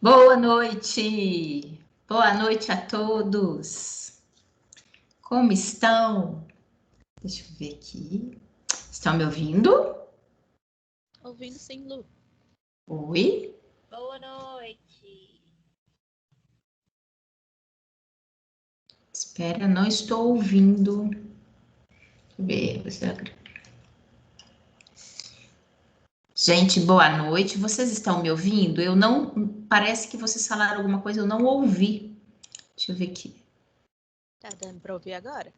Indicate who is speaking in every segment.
Speaker 1: Boa noite! Boa noite a todos! Como estão? Deixa eu ver aqui. Estão me ouvindo?
Speaker 2: Ouvindo sim, Lu.
Speaker 1: Oi?
Speaker 2: Boa noite.
Speaker 1: Espera, não estou ouvindo. Deixa eu ver. Gente, boa noite. Vocês estão me ouvindo? Eu não. Parece que vocês falaram alguma coisa, eu não ouvi. Deixa eu ver aqui.
Speaker 2: Tá dando pra ouvir agora?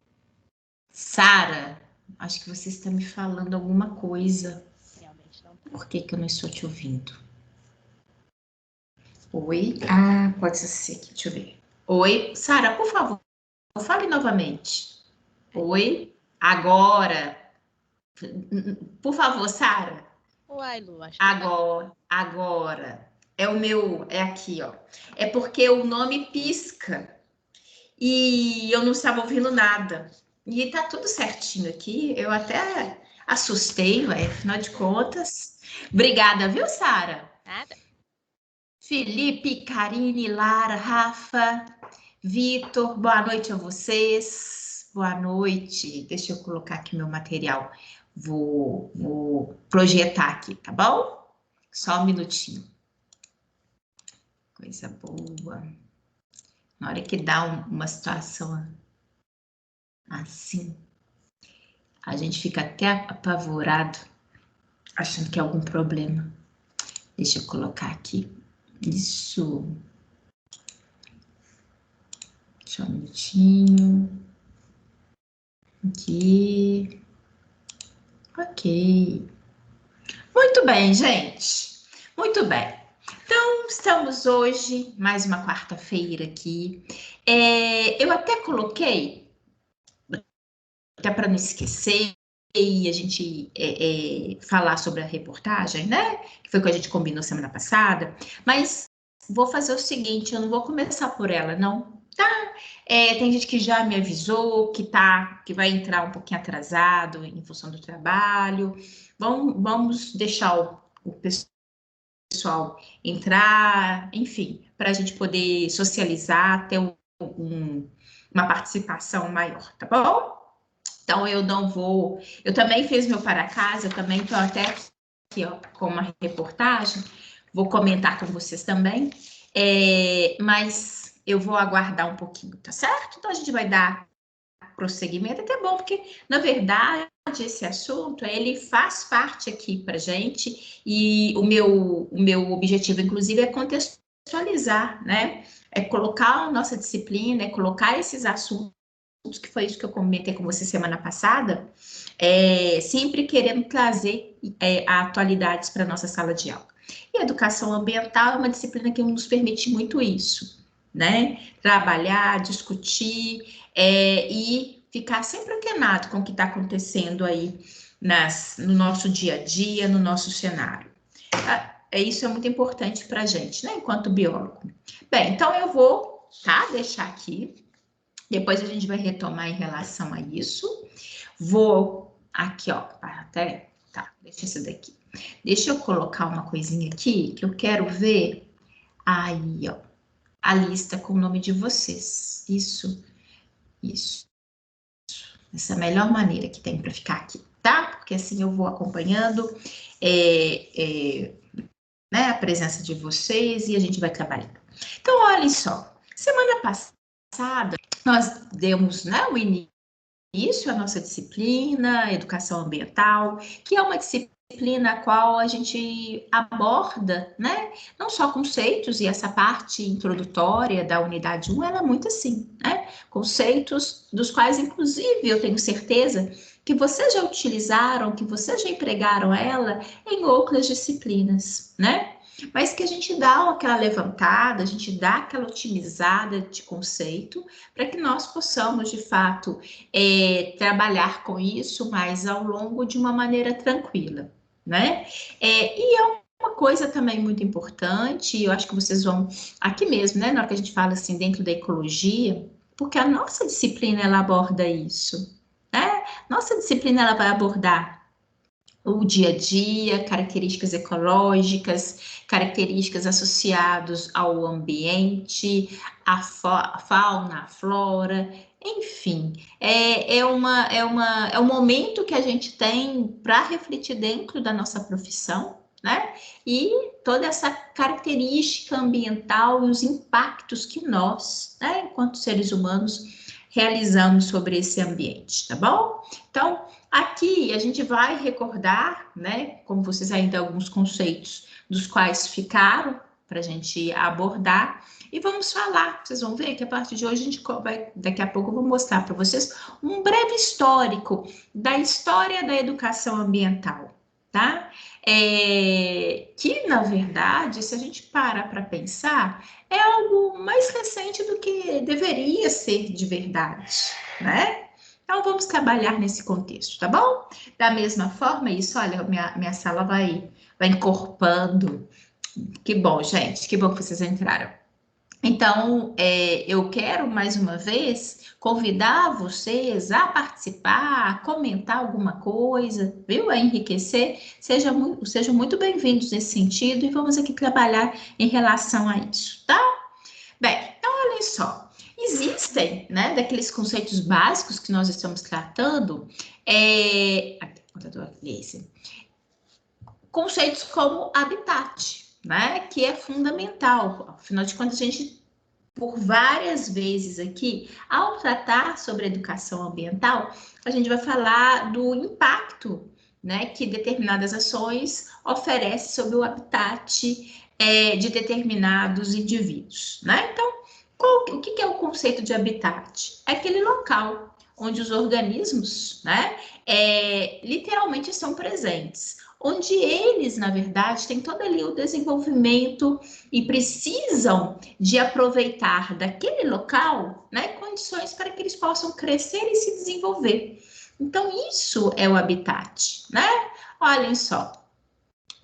Speaker 1: Sara, acho que você está me falando alguma coisa.
Speaker 2: Realmente não.
Speaker 1: Por que que eu não estou te ouvindo? Oi? Ah, pode ser aqui, deixa eu ver. Oi? Sara, por favor, fale novamente. Oi? Agora. Por favor, Sara.
Speaker 2: Uai, Lu, acho que tá.
Speaker 1: Agora. É o meu, é aqui, ó. É porque o nome pisca e eu não estava ouvindo nada. E tá tudo certinho aqui. Eu até assustei, ué, afinal de contas. Obrigada, viu, Sara?
Speaker 2: Nada.
Speaker 1: Felipe, Karine, Lara, Rafa, Vitor, boa noite a vocês. Boa noite. Deixa eu colocar aqui meu material. Vou projetar aqui, tá bom? Só um minutinho. Coisa boa. Na hora que dá uma situação assim, a gente fica até apavorado, achando que é algum problema. Deixa eu colocar aqui. Isso. Só um minutinho. Aqui. Ok. Muito bem, gente. Muito bem. Então, estamos hoje, mais uma quarta-feira aqui. Eu até coloquei, até para não esquecer, e a gente falar sobre a reportagem, né? Que foi o que a gente combinou semana passada. Mas vou fazer o seguinte, eu não vou começar por ela, não. Tá? Tem gente que já me avisou que vai entrar um pouquinho atrasado em função do trabalho. Vamos deixar o pessoal entrar, enfim, para a gente poder socializar, ter uma participação maior, tá bom? Então eu não vou. Eu também fiz meu para casa, eu também estou até aqui, ó, com uma reportagem, vou comentar com vocês também, mas eu vou aguardar um pouquinho, tá certo? Então a gente vai dar prosseguimento, até bom, porque na verdade esse assunto ele faz parte aqui para gente e o meu objetivo, inclusive, é contextualizar, né? É colocar a nossa disciplina, é colocar esses assuntos, que foi isso que eu comentei com você semana passada, sempre querendo trazer atualidades para a nossa sala de aula. E a educação ambiental é uma disciplina que nos permite muito isso, né? Trabalhar, discutir e ficar sempre antenado com o que está acontecendo aí no nosso dia a dia, no nosso cenário. Isso é muito importante para a gente, né? Enquanto biólogo. Bem, então eu vou, tá? Deixar aqui. Depois a gente vai retomar em relação a isso. Vou aqui, ó, até, tá, deixa isso daqui. Deixa eu colocar uma coisinha aqui que eu quero ver. Aí, ó, a lista com o nome de vocês. Isso. Essa é a melhor maneira que tem para ficar aqui, tá? Porque assim eu vou acompanhando né, a presença de vocês e a gente vai trabalhando. Então, olha só. Semana passada, nós demos, né, o início à nossa disciplina, educação ambiental, que é uma disciplina a qual a gente aborda, né, não só conceitos, e essa parte introdutória da unidade 1, ela é muito assim, né, conceitos dos quais, inclusive, eu tenho certeza que vocês já utilizaram, que vocês já empregaram ela em outras disciplinas, né? Mas que a gente dá aquela levantada, a gente dá aquela otimizada de conceito, para que nós possamos, de fato, trabalhar com isso, mas ao longo de uma maneira tranquila, né? E é uma coisa também muito importante, eu acho que vocês vão, aqui mesmo, né, na hora que a gente fala assim, dentro da ecologia, porque a nossa disciplina, ela aborda isso, né? Nossa disciplina, ela vai abordar o dia a dia, características ecológicas, características associadas ao ambiente, a fauna, a flora, enfim, é um momento que a gente tem para refletir dentro da nossa profissão, né? E toda essa característica ambiental e os impactos que nós, né, enquanto seres humanos, realizamos sobre esse ambiente, tá bom? Então, aqui a gente vai recordar, né, como vocês ainda alguns conceitos dos quais ficaram para a gente abordar e vamos falar. Vocês vão ver que a partir de hoje a gente vai, daqui a pouco eu vou mostrar para vocês um breve histórico da história da educação ambiental, tá? Que na verdade, se a gente parar para pensar, é algo mais recente do que deveria ser de verdade, né? Então, vamos trabalhar nesse contexto, tá bom? Da mesma forma, isso, olha, minha sala vai encorpando. Que bom, gente, que bom que vocês entraram. Então, eu quero, mais uma vez, convidar vocês a participar, a comentar alguma coisa, viu? A enriquecer. Sejam muito bem-vindos nesse sentido e vamos aqui trabalhar em relação a isso, tá? Bem, então, olhem só. Existem, né, daqueles conceitos básicos que nós estamos tratando, conceitos como habitat, né, que é fundamental. Afinal de contas, a gente, por várias vezes aqui, ao tratar sobre educação ambiental, a gente vai falar do impacto, né, que determinadas ações oferecem sobre o habitat de determinados indivíduos, né? Então, o que é o conceito de habitat? É aquele local onde os organismos, né, literalmente estão presentes, onde eles, na verdade, têm todo ali o desenvolvimento e precisam de aproveitar daquele local, né, condições para que eles possam crescer e se desenvolver. Então, isso é o habitat, né? Olhem só,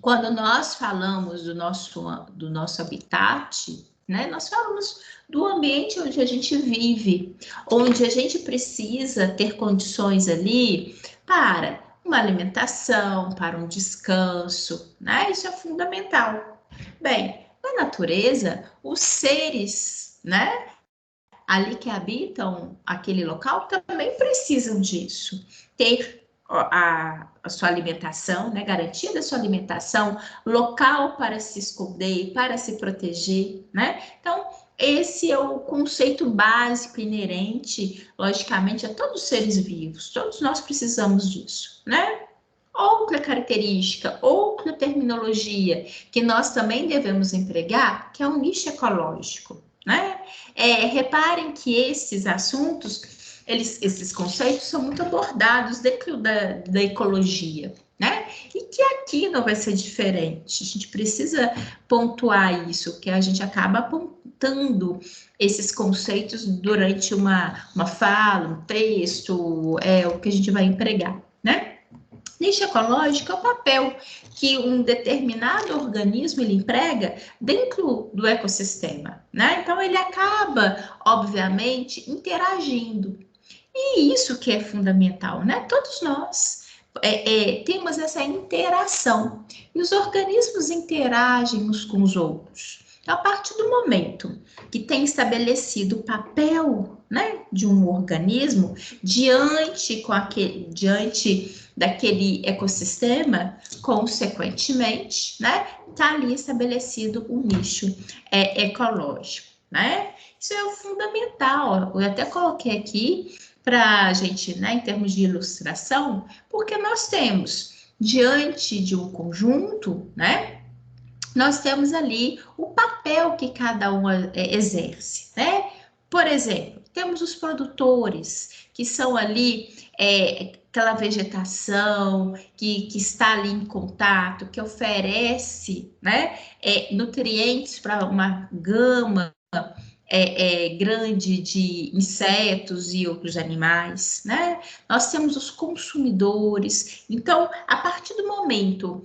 Speaker 1: quando nós falamos do nosso habitat, né, nós falamos do ambiente onde a gente vive, onde a gente precisa ter condições ali para uma alimentação, para um descanso, né? Isso é fundamental. Bem, na natureza, os seres, né, ali que habitam aquele local também precisam disso. Ter a sua alimentação, né? Garantia da sua alimentação, local para se esconder, para se proteger, né? Então, esse é o conceito básico inerente, logicamente, a todos os seres vivos. Todos nós precisamos disso, né? Outra característica, outra terminologia que nós também devemos empregar, que é o nicho ecológico, né? Reparem que esses assuntos, esses conceitos são muito abordados dentro da ecologia, né? E que aqui não vai ser diferente. A gente precisa pontuar isso, que a gente acaba apontando esses conceitos durante uma fala, um texto, o que a gente vai empregar, né? Nicho ecológico é o papel que um determinado organismo ele emprega dentro do ecossistema, né? Então ele acaba, obviamente, interagindo. E isso que é fundamental, né? Todos nós temos essa interação e os organismos interagem uns com os outros. Então, a partir do momento que tem estabelecido o papel, né, de um organismo diante daquele ecossistema, consequentemente, né, está ali estabelecido um nicho ecológico, né? Isso é o fundamental. Eu até coloquei aqui para a gente, né, em termos de ilustração, porque nós temos diante de um conjunto, né? Nós temos ali o papel que cada um exerce, né? Por exemplo, temos os produtores, que são ali aquela vegetação que está ali em contato, que oferece, né, nutrientes para uma gama grande de insetos e outros animais, né? Nós temos os consumidores. Então, a partir do momento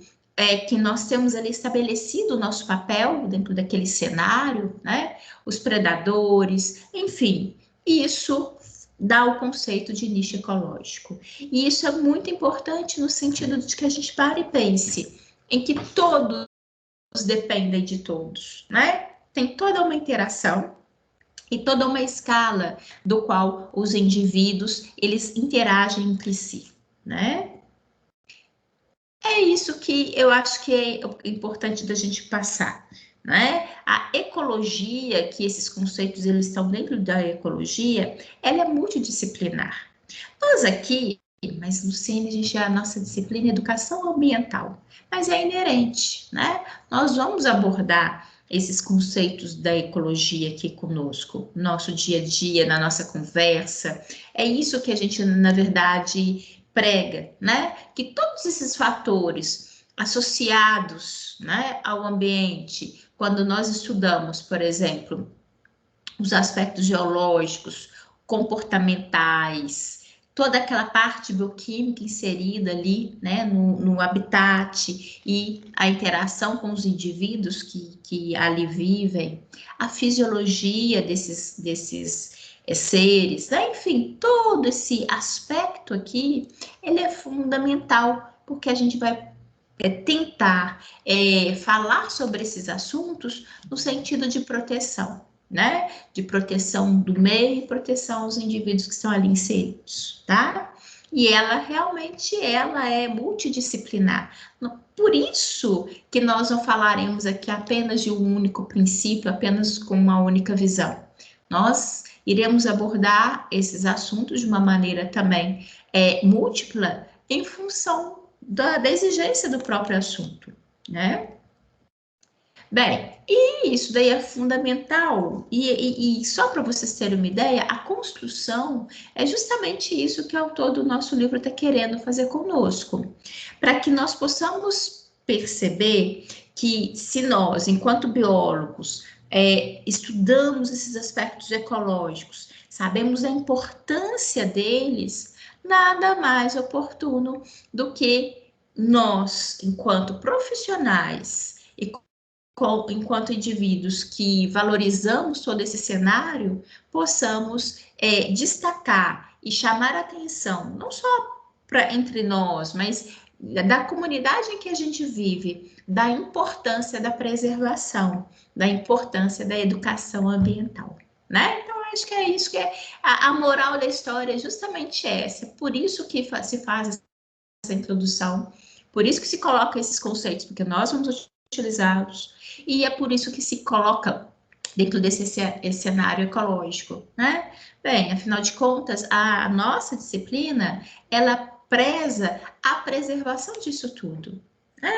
Speaker 1: que nós temos ali estabelecido o nosso papel dentro daquele cenário, né? Os predadores, enfim, isso dá o conceito de nicho ecológico. E isso é muito importante no sentido de que a gente pare e pense em que todos dependem de todos, né? Tem toda uma interação e toda uma escala do qual os indivíduos eles interagem entre si, né? É isso que eu acho que é importante da gente passar, né? A ecologia, que esses conceitos eles estão dentro da ecologia, ela é multidisciplinar. Nós aqui, mas no CIN a gente a nossa disciplina é educação ambiental, mas é inerente, né? Nós vamos abordar esses conceitos da ecologia aqui conosco, no nosso dia a dia, na nossa conversa. É isso que a gente, na verdade, prega, né? Que todos esses fatores associados, né, ao ambiente, quando nós estudamos, por exemplo, os aspectos geológicos, comportamentais, toda aquela parte bioquímica inserida ali, né, no habitat e a interação com os indivíduos que ali vivem, a fisiologia desses seres, né? Enfim, todo esse aspecto aqui, ele é fundamental, porque a gente vai tentar falar sobre esses assuntos no sentido de proteção, né? De proteção do meio e proteção aos indivíduos que estão ali inseridos, tá? E ela realmente ela é multidisciplinar. Por isso que nós não falaremos aqui apenas de um único princípio, apenas com uma única visão. Nós iremos abordar esses assuntos de uma maneira também múltipla em função da exigência do próprio assunto, né? Bem, e isso daí é fundamental. E só para vocês terem uma ideia, a construção é justamente isso que o autor do nosso livro está querendo fazer conosco, para que nós possamos perceber que se nós, enquanto biólogos, estudamos esses aspectos ecológicos, sabemos a importância deles, nada mais oportuno do que nós, enquanto profissionais e enquanto indivíduos que valorizamos todo esse cenário, possamos destacar e chamar a atenção, não só entre nós, mas da comunidade em que a gente vive, da importância da preservação, da importância da educação ambiental, né? Então, acho que é isso que é a moral da história, é justamente essa. É por isso que se faz essa introdução, por isso que se coloca esses conceitos, porque nós vamos utilizá-los, e é por isso que se coloca dentro desse cenário ecológico, né? Bem, afinal de contas, a nossa disciplina, ela preza a preservação disso tudo, né?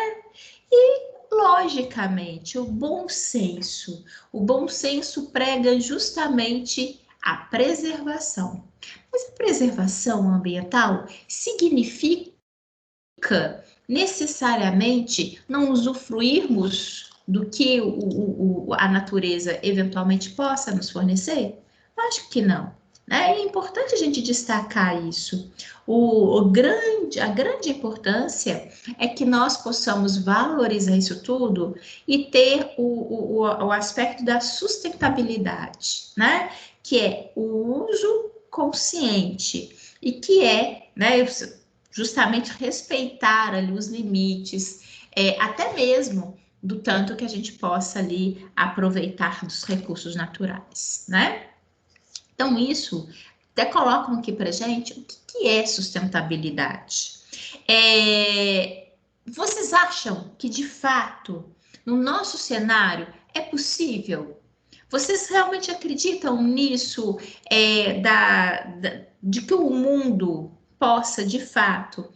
Speaker 1: E, logicamente, o bom senso prega justamente a preservação. Mas a preservação ambiental significa necessariamente não usufruirmos do que a natureza eventualmente possa nos fornecer? Acho que não. Né? É importante a gente destacar isso. A grande importância é que nós possamos valorizar isso tudo e ter o aspecto da sustentabilidade, né? Que é o uso consciente e que é, né, justamente respeitar ali os limites, até mesmo do tanto que a gente possa ali aproveitar dos recursos naturais, né? Então, isso até colocam aqui para gente o que é sustentabilidade. Vocês acham que, de fato, no nosso cenário, é possível? Vocês realmente acreditam nisso, de que o mundo possa, de fato,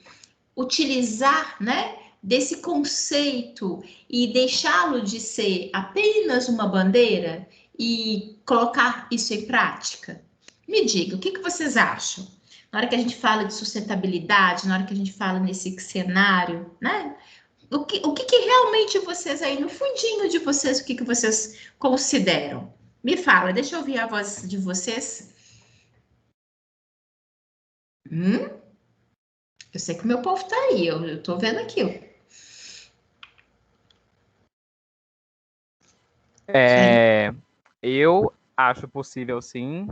Speaker 1: utilizar, né, desse conceito e deixá-lo de ser apenas uma bandeira e colocar isso em prática? Me diga, o que vocês acham? Na hora que a gente fala de sustentabilidade, na hora que a gente fala nesse cenário, né? O que realmente vocês aí, no fundinho de vocês, o que vocês consideram? Me fala, deixa eu ouvir a voz de vocês. Eu sei que o meu povo tá aí, eu tô vendo aqui.
Speaker 3: Eu acho possível, sim,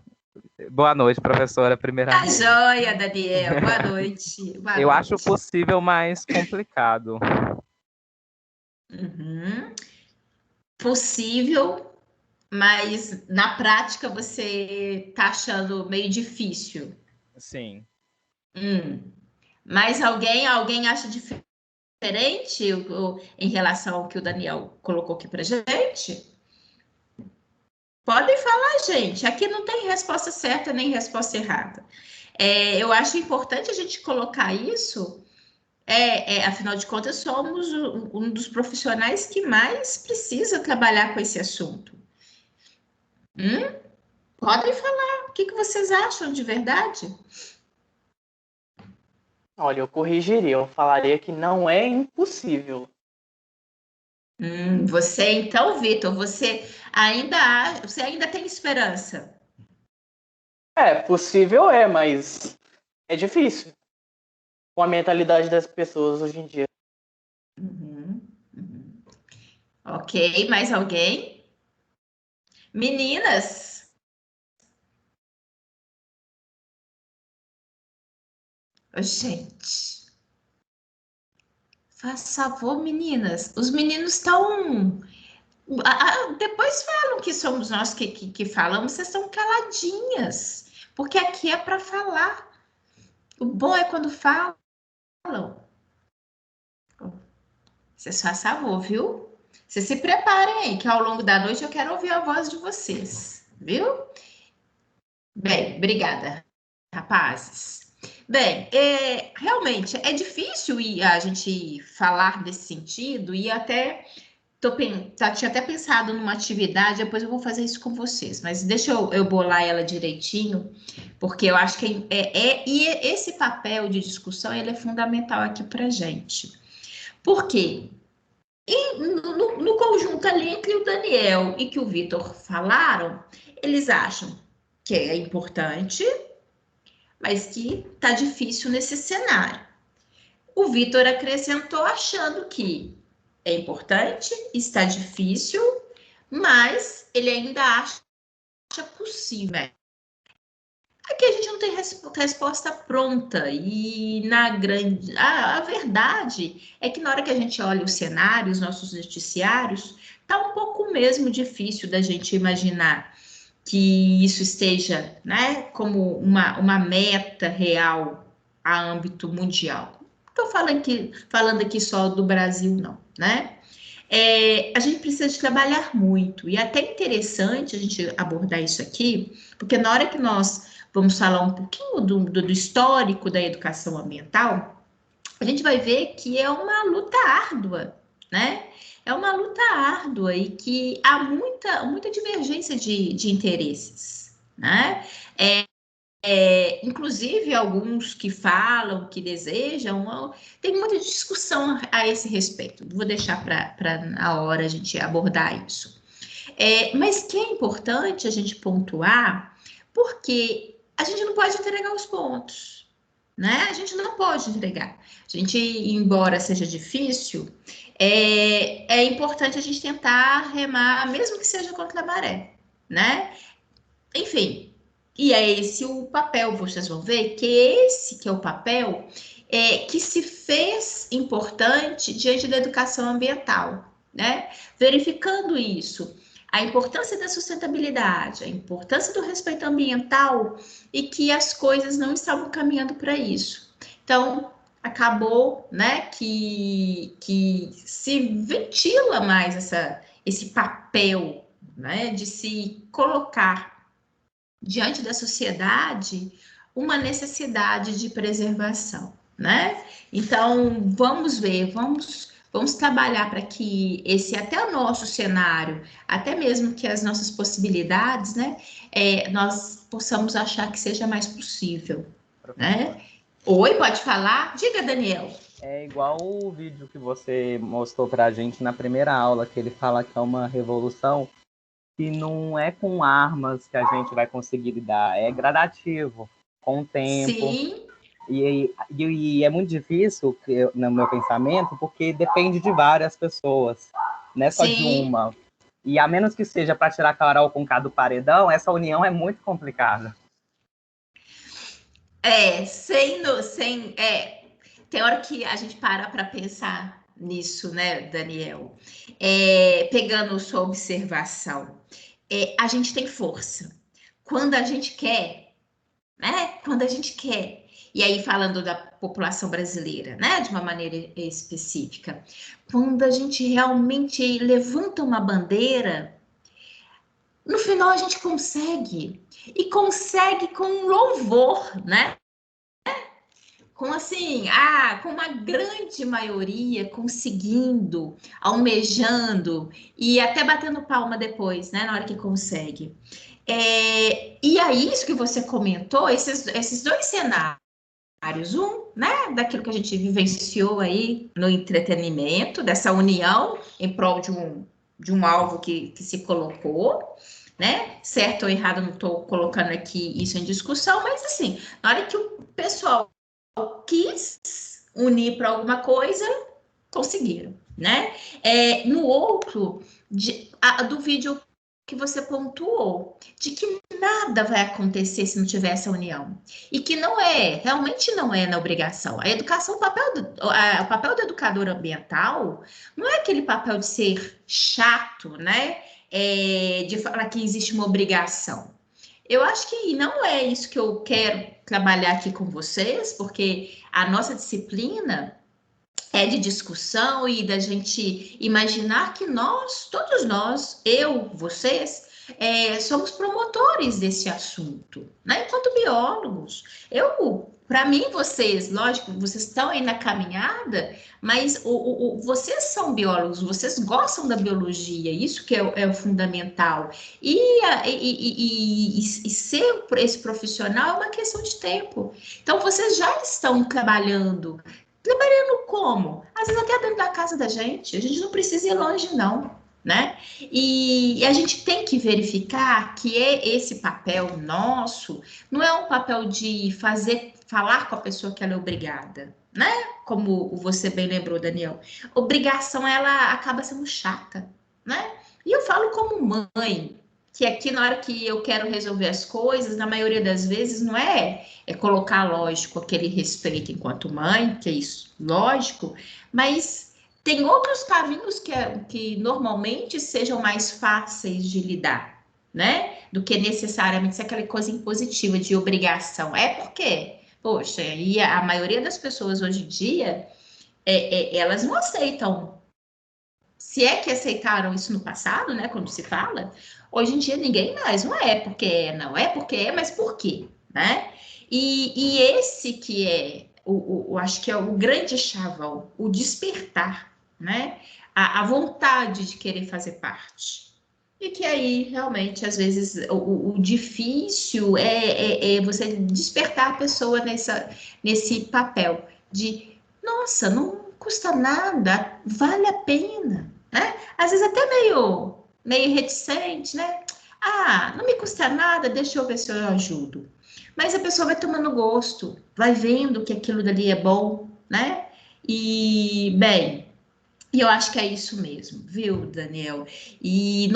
Speaker 3: Boa noite, professora.
Speaker 1: Tá
Speaker 3: Primeiramente,
Speaker 1: joia, Daniel. Boa noite. Boa
Speaker 3: eu acho
Speaker 1: noite.
Speaker 3: possível, mas complicado.
Speaker 1: Uhum. Possível, mas na prática você tá achando meio difícil.
Speaker 3: Sim.
Speaker 1: Mas alguém acha diferente em relação ao que o Daniel colocou aqui pra gente? Podem falar, gente. Aqui não tem resposta certa nem resposta errada. Eu acho importante a gente colocar isso. Afinal de contas, somos um dos profissionais que mais precisa trabalhar com esse assunto. Podem falar. O que vocês acham de verdade?
Speaker 4: Olha, eu corrigiria, eu falaria que não é impossível.
Speaker 1: Você então, Vitor, você ainda tem esperança?
Speaker 4: Possível mas é difícil. Com a mentalidade das pessoas hoje em dia.
Speaker 1: Uhum, uhum. Ok, mais alguém? Meninas, gente, faz favor, meninas. Os meninos estão. Depois falam que somos nós que falamos, vocês estão caladinhas, porque aqui é para falar. O bom é quando falam. Vocês fazem favor, viu? Vocês se preparem aí, que ao longo da noite eu quero ouvir a voz de vocês, viu? Bem, obrigada, rapazes. Bem, realmente é difícil a gente falar desse sentido e até tinha até pensado numa atividade, depois eu vou fazer isso com vocês, mas deixa eu bolar ela direitinho, porque eu acho que e esse papel de discussão ele é fundamental aqui para gente. Por quê? No conjunto ali entre o Daniel e que o Vitor falaram, eles acham que é importante, mas que tá difícil nesse cenário. O Vitor acrescentou achando que é importante, está difícil, mas ele ainda acha possível. Aqui a gente não tem resposta pronta e a verdade é que na hora que a gente olha o cenário, os nossos noticiários, tá um pouco mesmo difícil da gente imaginar que isso esteja, né, como uma meta real a âmbito mundial. Estou falando aqui só do Brasil, não, né? A gente precisa de trabalhar muito, e é até interessante a gente abordar isso aqui, porque na hora que nós vamos falar um pouquinho do histórico da educação ambiental, a gente vai ver que é uma luta árdua, né? É uma luta árdua e que há muita divergência de interesses, né? Inclusive, alguns que falam, que desejam, tem muita discussão a esse respeito. Vou deixar para na hora a gente abordar isso. Mas que é importante a gente pontuar, porque a gente não pode entregar os pontos, né? A gente não pode entregar. A gente, embora seja difícil, é importante a gente tentar remar, mesmo que seja contra a maré, né? Enfim, e é esse o papel, vocês vão ver que esse que é o papel que se fez importante diante da educação ambiental, né? Verificando isso, a importância da sustentabilidade, a importância do respeito ambiental e que as coisas não estavam caminhando para isso. Então, acabou, né, que se ventila mais esse papel, né, de se colocar diante da sociedade uma necessidade de preservação, né? Então, vamos ver, vamos trabalhar para que esse até o nosso cenário, até mesmo que as nossas possibilidades, né, nós possamos achar que seja mais possível, né? Oi, pode falar? Diga, Daniel.
Speaker 3: É igual o vídeo que você mostrou para a gente na primeira aula, que ele fala que é uma revolução que não é com armas que a gente vai conseguir lidar, é gradativo, com o tempo.
Speaker 1: Sim.
Speaker 3: E é muito difícil, no meu pensamento, porque depende de várias pessoas, não é só de uma. E a menos que seja para tirar Carol com K do paredão, essa união é muito complicada.
Speaker 1: Tem hora que a gente para pensar nisso, né, Daniel? Pegando sua observação, a gente tem força. Quando a gente quer, né? Quando a gente quer. E aí, falando da população brasileira, né, de uma maneira específica, quando a gente realmente levanta uma bandeira, no final a gente consegue. E consegue com louvor, né? Com assim, com uma grande maioria conseguindo, almejando e até batendo palma depois, né, na hora que consegue. E aí, isso que você comentou, esses dois cenários, né, daquilo que a gente vivenciou aí no entretenimento, dessa união em prol de um alvo que se colocou, né, certo ou errado, não estou colocando aqui isso em discussão, mas assim, na hora que o pessoal quis unir para alguma coisa, conseguiram, né? No outro, do vídeo que você pontuou, de que nada vai acontecer se não tiver essa união. E que realmente não é na obrigação. A educação, o papel do educador ambiental não é aquele papel de ser chato, né? De falar que existe uma obrigação. Eu acho que não é isso que eu quero trabalhar aqui com vocês, porque a nossa disciplina é de discussão e da gente imaginar que todos nós, vocês, somos promotores desse assunto, né? Enquanto biólogos. Para mim, vocês, lógico, vocês estão aí na caminhada, mas vocês são biólogos, vocês gostam da biologia, isso que é o fundamental. E ser esse profissional é uma questão de tempo. Então, vocês já estão trabalhando como? Às vezes até dentro da casa da gente. A gente não precisa ir longe, não, né? E a gente tem que verificar que esse papel nosso não é um papel de falar com a pessoa que ela é obrigada, né? Como você bem lembrou, Daniel. Obrigação, ela acaba sendo chata, né? E eu falo como mãe, que aqui na hora que eu quero resolver as coisas, na maioria das vezes não é colocar, lógico, aquele respeito enquanto mãe, que é isso, lógico, mas tem outros caminhos que normalmente sejam mais fáceis de lidar, né? Do que necessariamente ser aquela coisa impositiva de obrigação. Porque, poxa, e a maioria das pessoas hoje em dia, elas não aceitam. Se é que aceitaram isso no passado, né? Quando se fala, hoje em dia ninguém mais, não é porque não é porque mas por quê, né? E esse que acho que é o grande chavão, o despertar, né? A vontade de querer fazer parte. E que aí, realmente, às vezes, o difícil é você despertar a pessoa nesse papel de, nossa, não custa nada, vale a pena, né? Às vezes até meio reticente, né? Não me custa nada, deixa eu ver se eu ajudo. Mas a pessoa vai tomando gosto, vai vendo que aquilo dali é bom, né? E, bem, eu acho que é isso mesmo, viu, Daniel? E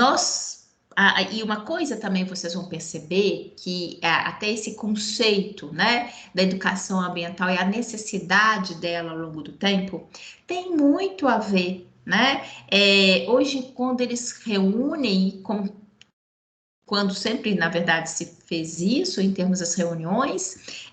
Speaker 1: e uma coisa também vocês vão perceber que até esse conceito, né, da educação ambiental e a necessidade dela ao longo do tempo tem muito a ver, né? Hoje, quando eles reúnem, quando sempre, na verdade, se fez isso em termos das reuniões,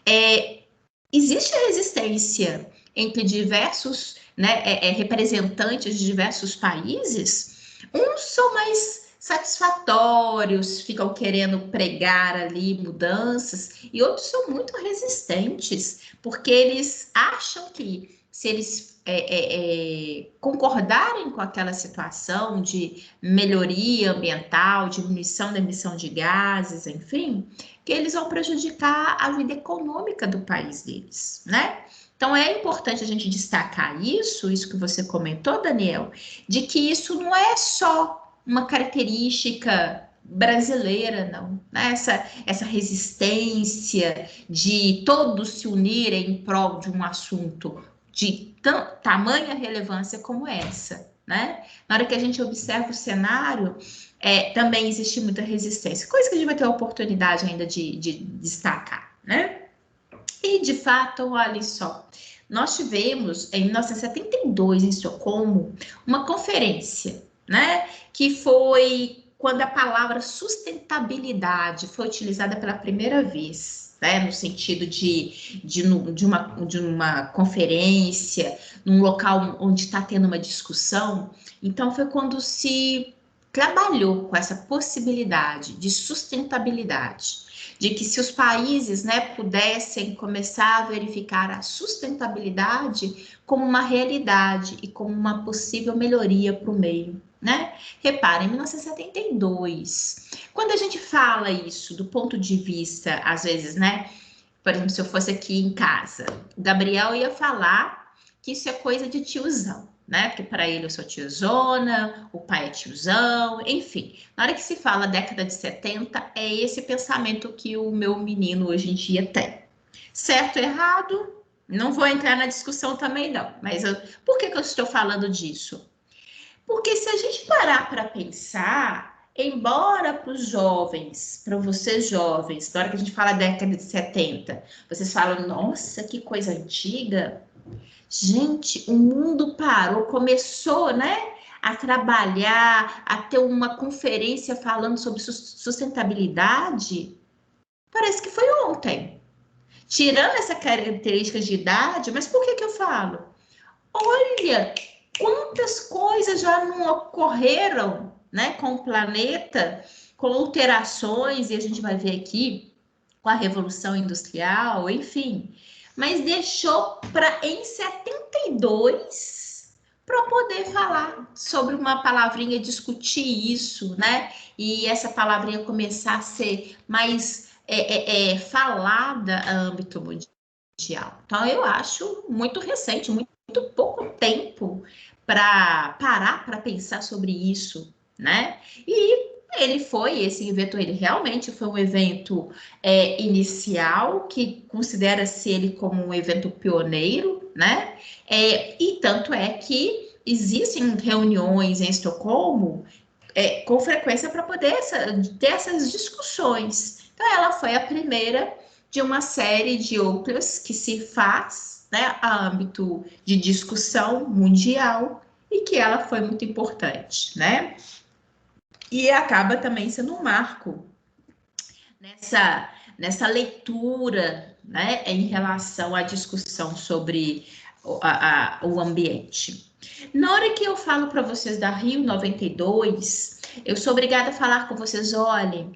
Speaker 1: existe a resistência entre diversos, né, representantes de diversos países. Uns são mais satisfatórios, ficam querendo pregar ali mudanças, e outros são muito resistentes, porque eles acham que se eles concordarem com aquela situação de melhoria ambiental, diminuição da emissão de gases, enfim, que eles vão prejudicar a vida econômica do país deles, né? Então, é importante a gente destacar isso que você comentou, Daniel, de que isso não é só uma característica brasileira, não. Né? Essa resistência de todos se unirem em prol de um assunto de tamanha relevância como essa, né? Na hora que a gente observa o cenário, também existe muita resistência, coisa que a gente vai ter a oportunidade ainda de destacar, né? E, de fato, olha só, nós tivemos, em 1972, em Estocolmo, uma conferência, né, que foi quando a palavra sustentabilidade foi utilizada pela primeira vez, né, no sentido de uma conferência, num local onde está tendo uma discussão. Então, foi quando se trabalhou com essa possibilidade de sustentabilidade, de que se os países, né, pudessem começar a verificar a sustentabilidade como uma realidade e como uma possível melhoria para o meio, né? Reparem, em 1972, quando a gente fala isso do ponto de vista, às vezes, né, por exemplo, se eu fosse aqui em casa, o Gabriel ia falar que isso é coisa de tiozão, né? Porque para ele eu sou tiozona, o pai é tiozão, enfim. Na hora que se fala década de 70, é esse pensamento que o meu menino hoje em dia tem. Certo ou errado? Não vou entrar na discussão também, não. Mas por que eu estou falando disso? Porque se a gente parar para pensar, embora para os jovens, para vocês jovens, na hora que a gente fala década de 70, vocês falam, nossa, que coisa antiga. Gente, o mundo parou, começou, né, a trabalhar, a ter uma conferência falando sobre sustentabilidade. Parece que foi ontem. Tirando essa característica de idade, mas por que eu falo? Olha, quantas coisas já não ocorreram, né, com o planeta, com alterações, e a gente vai ver aqui com a Revolução Industrial, enfim. Mas deixou para em 72 para poder falar sobre uma palavrinha, discutir isso, né? E essa palavrinha começar a ser mais falada a âmbito mundial. Então, eu acho muito recente, muito pouco tempo para parar para pensar sobre isso, né? E esse evento, ele realmente foi um evento inicial, que considera-se ele como um evento pioneiro, né? E tanto é que existem reuniões em Estocolmo com frequência para poder ter essas discussões. Então, ela foi a primeira de uma série de outras que se faz, né, a âmbito de discussão mundial, e que ela foi muito importante, né? E acaba também sendo um marco nessa leitura, né, em relação à discussão sobre o ambiente. Na hora que eu falo para vocês da Rio 92, eu sou obrigada a falar com vocês, olhem,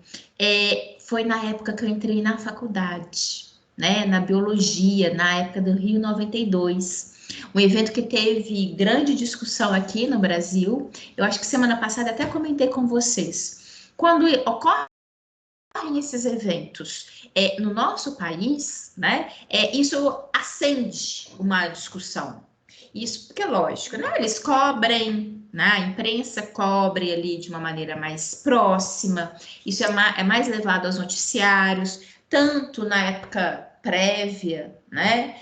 Speaker 1: foi na época que eu entrei na faculdade, né, na biologia, na época do Rio 92. Um evento que teve grande discussão aqui no Brasil. Eu acho que semana passada até comentei com vocês. Quando ocorrem esses eventos no nosso país, né, isso acende uma discussão. Isso porque, lógico, né, eles cobrem, né, a imprensa cobre ali de uma maneira mais próxima, isso é mais levado aos noticiários, tanto na época prévia, né,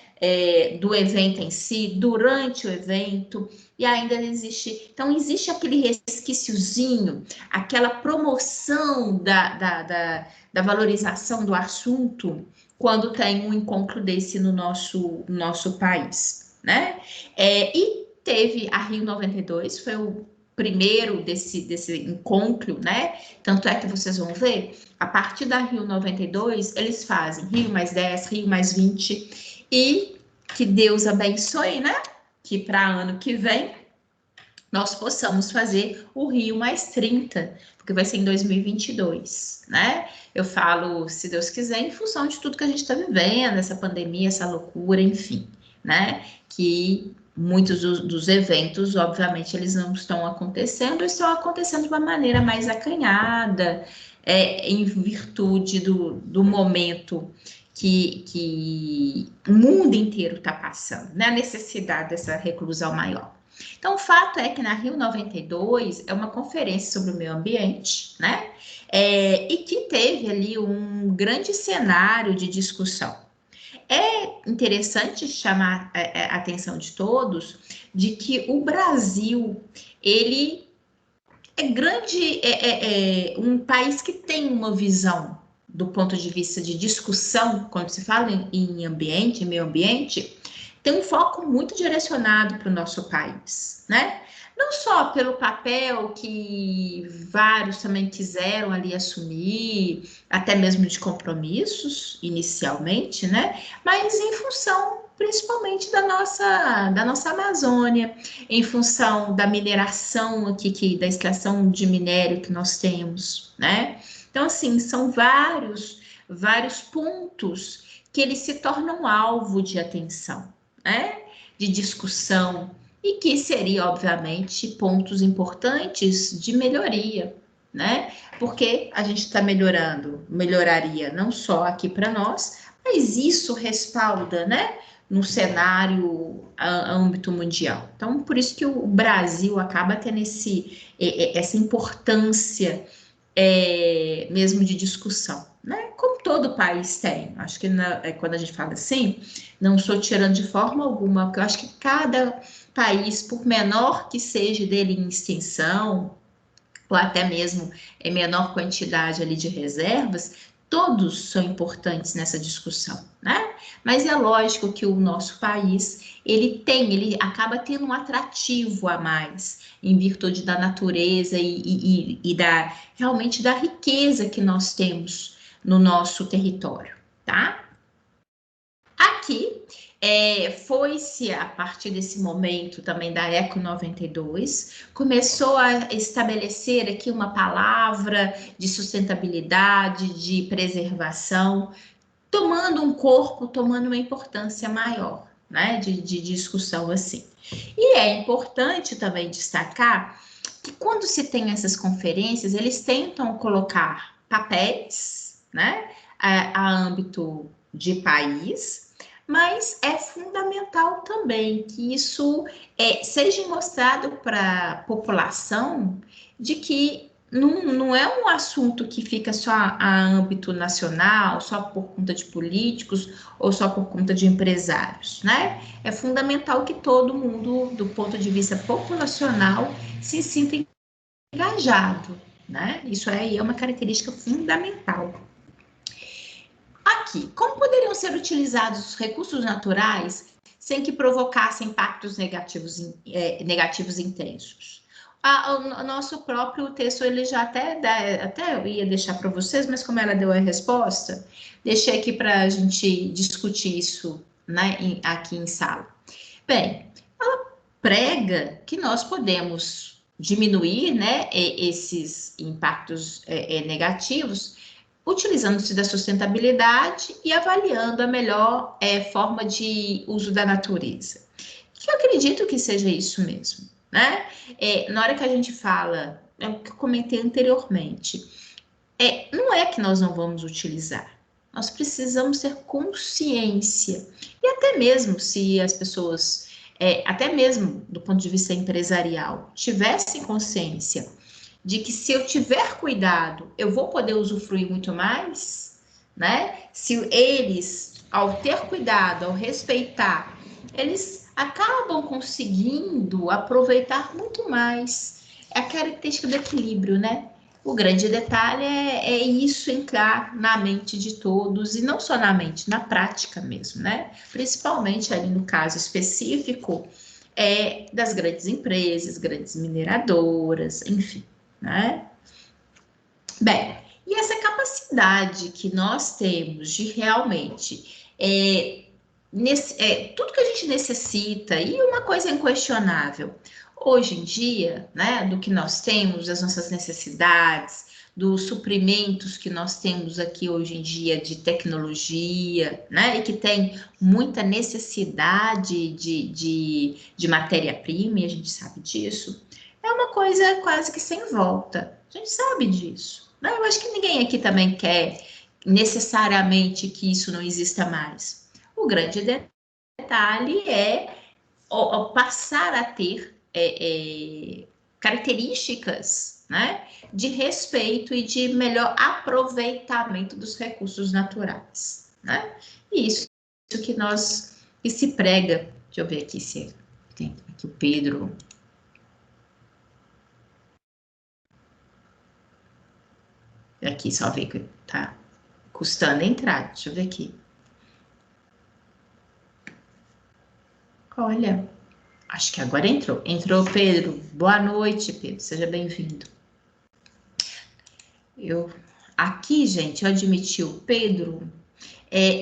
Speaker 1: do evento em si, durante o evento, e ainda existe. Então, existe aquele resquíciozinho, aquela promoção da valorização do assunto, quando tem um encontro desse no nosso país, né? E teve a Rio 92, foi o primeiro desse encontro, né? Tanto é que vocês vão ver, a partir da Rio 92, eles fazem Rio mais 10, Rio mais 20, e que Deus abençoe, né? Que para ano que vem nós possamos fazer o Rio mais 30, porque vai ser em 2022, né? Eu falo, se Deus quiser, em função de tudo que a gente está vivendo, essa pandemia, essa loucura, enfim, né? Que muitos dos eventos, obviamente, eles não estão acontecendo de uma maneira mais acanhada, em virtude do momento que o mundo inteiro está passando, né? A necessidade dessa reclusão maior. Então, o fato é que na Rio 92 é uma conferência sobre o meio ambiente, né? E que teve ali um grande cenário de discussão. É interessante chamar a atenção de todos de que o Brasil, ele é grande, um país que tem uma visão, do ponto de vista de discussão, quando se fala em ambiente, em meio ambiente, tem um foco muito direcionado para o nosso país, né? Não só pelo papel que vários também quiseram ali assumir, até mesmo de compromissos inicialmente, né? Mas em função principalmente da nossa Amazônia, em função da mineração aqui, da extração de minério que nós temos, né? Então, assim, são vários pontos que eles se tornam alvo de atenção, né? De discussão, e que seria, obviamente, pontos importantes de melhoria, né? Porque a gente está melhoraria não só aqui para nós, mas isso respalda, né? No cenário a âmbito mundial. Então, por isso que o Brasil acaba tendo essa importância mesmo de discussão, né? Como todo país tem. Acho que quando a gente fala assim, não estou tirando de forma alguma, porque eu acho que cada país, por menor que seja dele em extensão, ou até mesmo em menor quantidade ali de reservas, todos são importantes nessa discussão, né? Mas é lógico que o nosso país, ele acaba tendo um atrativo a mais, em virtude da natureza e realmente da riqueza que nós temos no nosso território, tá? Aqui, foi-se a partir desse momento também da Eco 92, começou a estabelecer aqui uma palavra de sustentabilidade, de preservação, tomando uma importância maior, né, de discussão assim. E é importante também destacar que quando se tem essas conferências, eles tentam colocar papéis, né, a âmbito de país, mas é fundamental também que isso seja mostrado para a população de que não é um assunto que fica só a âmbito nacional, só por conta de políticos ou só por conta de empresários, né? É fundamental que todo mundo, do ponto de vista populacional, se sinta engajado, né? Isso aí é uma característica fundamental. Aqui, como poderiam ser utilizados os recursos naturais sem que provocassem impactos negativos intensos? O nosso próprio texto, ele já até eu ia deixar para vocês, mas como ela deu a resposta, deixei aqui para a gente discutir isso, né, aqui em sala. Bem, ela prega que nós podemos diminuir, né, esses impactos negativos, utilizando-se da sustentabilidade e avaliando a melhor forma de uso da natureza. Que eu acredito que seja isso mesmo, né? Na hora que a gente fala, é o que eu comentei anteriormente, não é que nós não vamos utilizar, nós precisamos ter consciência. E até mesmo se as pessoas, até mesmo do ponto de vista empresarial, tivessem consciência de que se eu tiver cuidado, eu vou poder usufruir muito mais, né? Se eles, ao ter cuidado, ao respeitar, eles acabam conseguindo aproveitar muito mais. É a característica do equilíbrio, né? O grande detalhe é isso entrar na mente de todos, e não só na mente, na prática mesmo, né? Principalmente ali no caso específico das grandes empresas, grandes mineradoras, enfim, né? Bem, e essa capacidade que nós temos de realmente tudo que a gente necessita, e uma coisa inquestionável, hoje em dia, né, do que nós temos, das nossas necessidades, dos suprimentos que nós temos aqui hoje em dia de tecnologia, né, e que tem muita necessidade de matéria-prima, e a gente sabe disso, é uma coisa quase que sem volta. A gente sabe disso, né? Eu acho que ninguém aqui também quer necessariamente que isso não exista mais. O grande detalhe é passar a ter características, né, de respeito e de melhor aproveitamento dos recursos naturais, né? E isso que se prega. Deixa eu ver aqui se tem aqui o Pedro. Aqui só ver que tá. Custando entrar, deixa eu ver aqui. Olha, acho que agora entrou. Entrou, Pedro. Boa noite, Pedro. Seja bem-vindo. Aqui, gente, eu admiti o Pedro,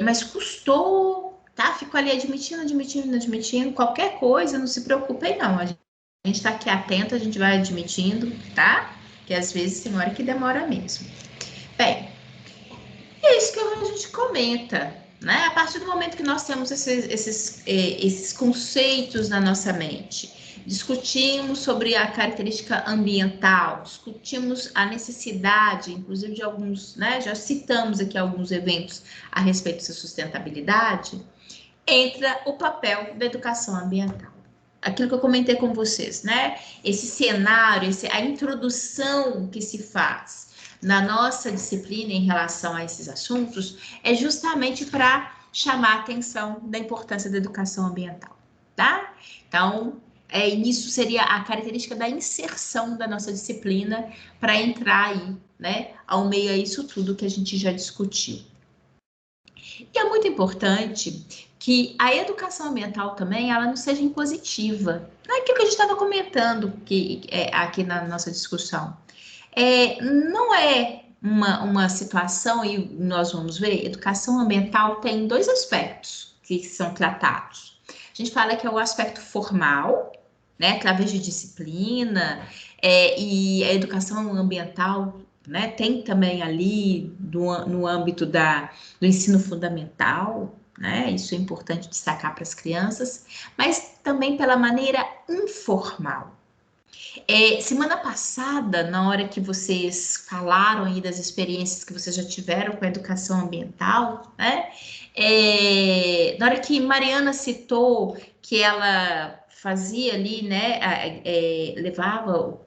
Speaker 1: mas custou, tá? Ficou ali admitindo. Qualquer coisa, não se preocupem, não. A gente está aqui atento, a gente vai admitindo, tá? Que às vezes tem hora que demora mesmo. Bem, é isso que a gente comenta, né? A partir do momento que nós temos esses conceitos na nossa mente, discutimos sobre a característica ambiental, discutimos a necessidade, inclusive de alguns, né? Já citamos aqui alguns eventos a respeito dessa sustentabilidade, entra o papel da educação ambiental. Aquilo que eu comentei com vocês, né? Esse cenário, a introdução que se faz na nossa disciplina em relação a esses assuntos é justamente para chamar a atenção da importância da educação ambiental, tá? Então, isso seria a característica da inserção da nossa disciplina para entrar aí, né, ao meio a isso tudo que a gente já discutiu. E é muito importante que a educação ambiental também, ela não seja impositiva. Não é aquilo que a gente estava comentando aqui na nossa discussão. Não é uma situação, e nós vamos ver, educação ambiental tem dois aspectos que são tratados. A gente fala que é o aspecto formal, né, através de disciplina, e a educação ambiental, né, tem também ali no âmbito do ensino fundamental, né, isso é importante destacar para as crianças, mas também pela maneira informal. Semana passada, na hora que vocês falaram aí das experiências que vocês já tiveram com a educação ambiental, né? Na hora que Mariana citou que ela fazia ali, né? Levava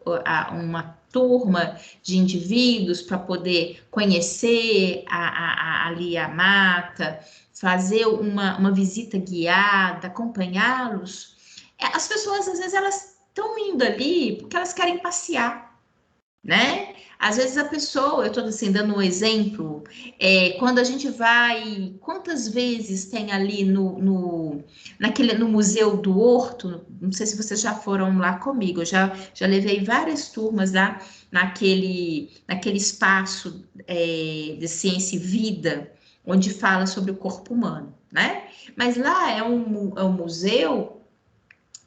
Speaker 1: uma turma de indivíduos para poder conhecer ali a mata, fazer uma visita guiada, acompanhá-los. As pessoas, às vezes, elas estão indo ali porque elas querem passear, né? Às vezes a pessoa, eu estou assim, dando um exemplo, quando a gente vai, quantas vezes tem ali no Museu do Horto, não sei se vocês já foram lá comigo, eu já levei várias turmas lá naquele espaço de ciência e vida, onde fala sobre o corpo humano, né? Mas lá é um museu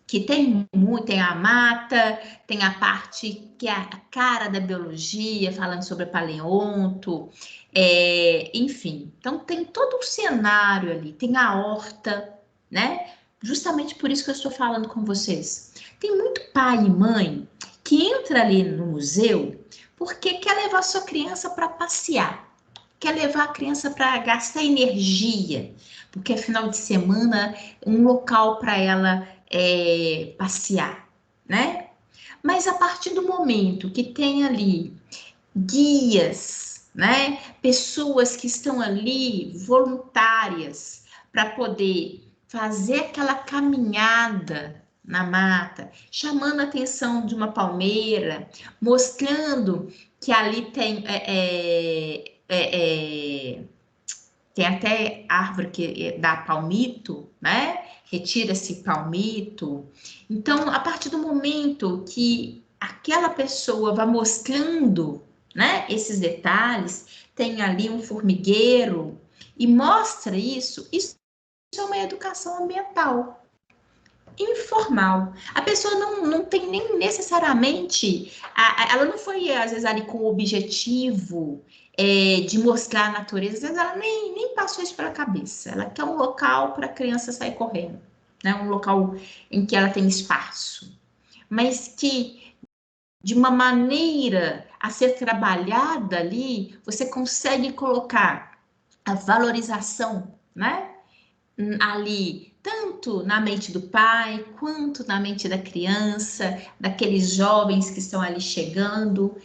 Speaker 1: que tem a mata, tem a parte que é a cara da biologia, falando sobre paleonto, enfim. Então, tem todo um cenário ali, tem a horta, né? Justamente por isso que eu estou falando com vocês. Tem muito pai e mãe que entra ali no museu porque quer levar sua criança para passear, quer levar a criança para gastar energia, porque é final de semana, um local para ela passear, né? Mas a partir do momento que tem ali guias, né? Pessoas que estão ali voluntárias para poder fazer aquela caminhada na mata, chamando a atenção de uma palmeira, mostrando que ali tem tem até árvore que dá palmito, né? Retira-se palmito. Então, a partir do momento que aquela pessoa vai mostrando, né, esses detalhes, tem ali um formigueiro e mostra isso é uma educação ambiental informal. A pessoa não tem nem necessariamente, ela não foi, às vezes, ali com o objetivo de mostrar a natureza, às vezes ela nem passou isso pela cabeça. Ela quer um local para a criança sair correndo, né? Um local em que ela tem espaço, mas que, de uma maneira a ser trabalhada ali, você consegue colocar a valorização, né? Ali, tanto na mente do pai, quanto na mente da criança, daqueles jovens que estão ali chegando,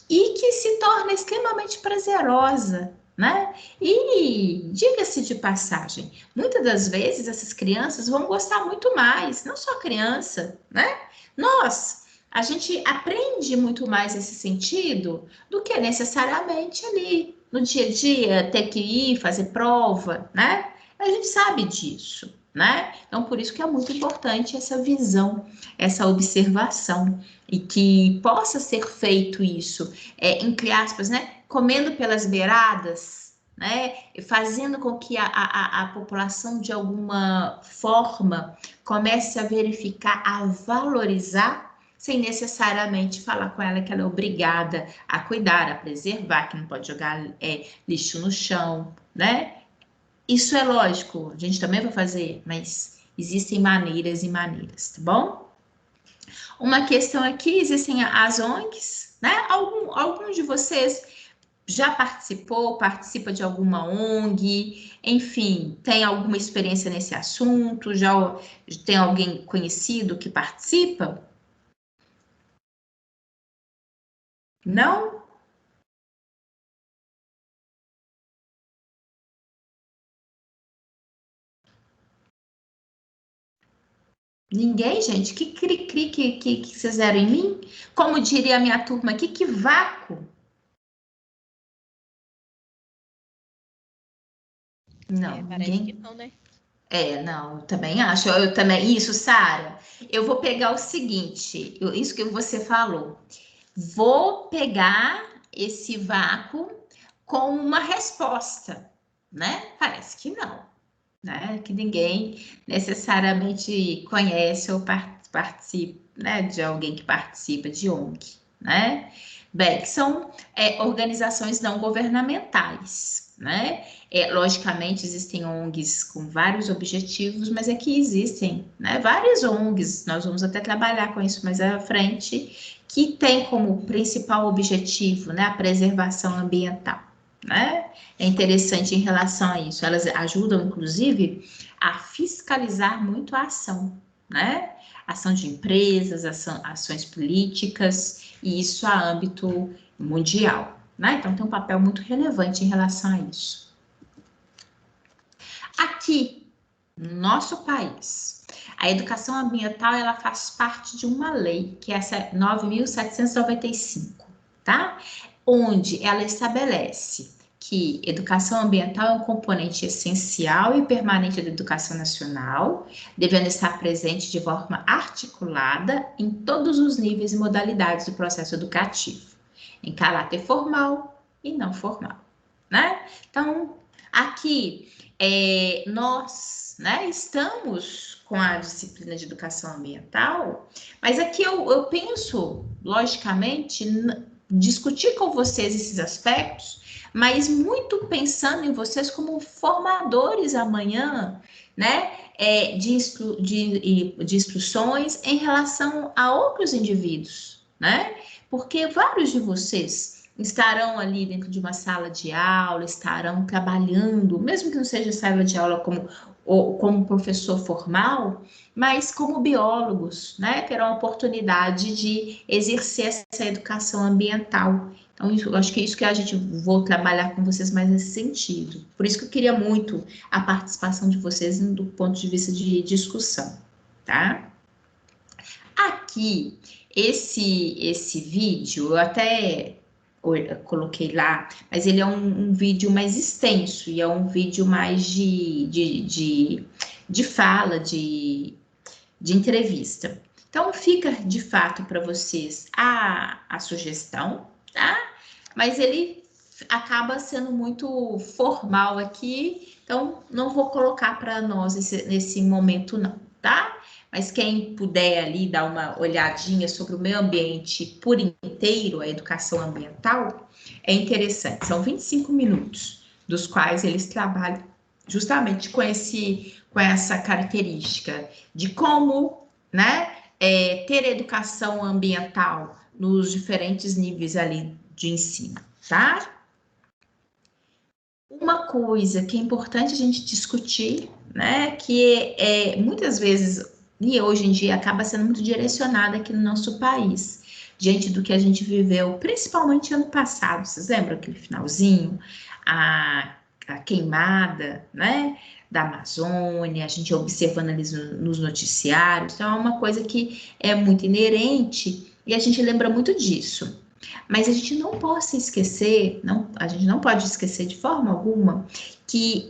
Speaker 1: e que se torna extremamente prazerosa, né? E diga-se de passagem, muitas das vezes essas crianças vão gostar muito mais, não só a criança, né? Nós, A gente aprende muito mais esse sentido do que necessariamente ali no dia a dia, ter que ir fazer prova, né? A gente sabe disso, né? Então, por isso que é muito importante essa visão, essa observação, e que possa ser feito isso, entre aspas, né? Comendo pelas beiradas, né? Fazendo com que a população, de alguma forma, comece a verificar, a valorizar, sem necessariamente falar com ela que ela é obrigada a cuidar, a preservar, que não pode jogar lixo no chão, né? Isso é lógico, a gente também vai fazer, mas existem maneiras e maneiras, tá bom? Uma questão aqui, existem as ONGs, né? Algum de vocês já participou, participa de alguma ONG, enfim, tem alguma experiência nesse assunto? Já tem alguém conhecido que participa? Não? Ninguém, gente? Que cri-cri que fizeram em mim? Como diria a minha turma aqui, que vácuo. Não,
Speaker 2: Parece
Speaker 1: ninguém.
Speaker 2: que não, né?
Speaker 1: Não, eu também acho. Eu também. Isso, Sara. Eu vou pegar o seguinte, isso que você falou. Vou pegar esse vácuo com uma resposta, né? Parece que não, né? Que ninguém necessariamente conhece ou participa, né? De alguém que participa de ONG, né? Bem, que são organizações não governamentais, né? Logicamente, existem ONGs com vários objetivos, mas aqui existem, né, várias ONGs, nós vamos até trabalhar com isso mais à frente, que tem como principal objetivo, né, a preservação ambiental, né? É interessante em relação a isso. Elas ajudam, inclusive, a fiscalizar muito a ação, né? Ação de empresas, ações políticas, e isso a âmbito mundial, né? Então, tem um papel muito relevante em relação a isso. Aqui, no nosso país, a educação ambiental, ela faz parte de uma lei, que é essa 9.795, tá? Onde ela estabelece que educação ambiental é um componente essencial e permanente da educação nacional, devendo estar presente de forma articulada em todos os níveis e modalidades do processo educativo, em caráter formal e não formal, né? Então, aqui, nós, né, estamos com a disciplina de educação ambiental, mas aqui eu penso, logicamente, discutir com vocês esses aspectos, mas muito pensando em vocês como formadores amanhã, né, de instruções em relação a outros indivíduos, né? Porque vários de vocês estarão ali dentro de uma sala de aula, estarão trabalhando, mesmo que não seja sala de aula como professor formal, mas como biólogos, né? Terão a oportunidade de exercer essa educação ambiental. Então, eu acho que é isso que a gente vou trabalhar com vocês mais nesse sentido. Por isso que eu queria muito a participação de vocês do ponto de vista de discussão, tá? Aqui, esse vídeo, eu até coloquei lá, mas ele é um vídeo mais extenso, e é um vídeo mais de fala, de entrevista. Então, fica de fato para vocês a sugestão, tá? Mas ele acaba sendo muito formal aqui, então não vou colocar para nós nesse momento, não, tá? Mas quem puder ali dar uma olhadinha sobre o meio ambiente por inteiro, a educação ambiental, é interessante. São 25 minutos, dos quais eles trabalham justamente com essa característica de como, né, ter educação ambiental nos diferentes níveis ali de ensino, tá? Uma coisa que é importante a gente discutir, né, que muitas vezes, e hoje em dia, acaba sendo muito direcionada aqui no nosso país, diante do que a gente viveu, principalmente ano passado. Vocês lembram aquele finalzinho? A queimada, né, da Amazônia, a gente observando ali nos noticiários. Então, é uma coisa que é muito inerente E a gente lembra muito disso. Mas a gente não pode esquecer, a gente não pode esquecer de forma alguma que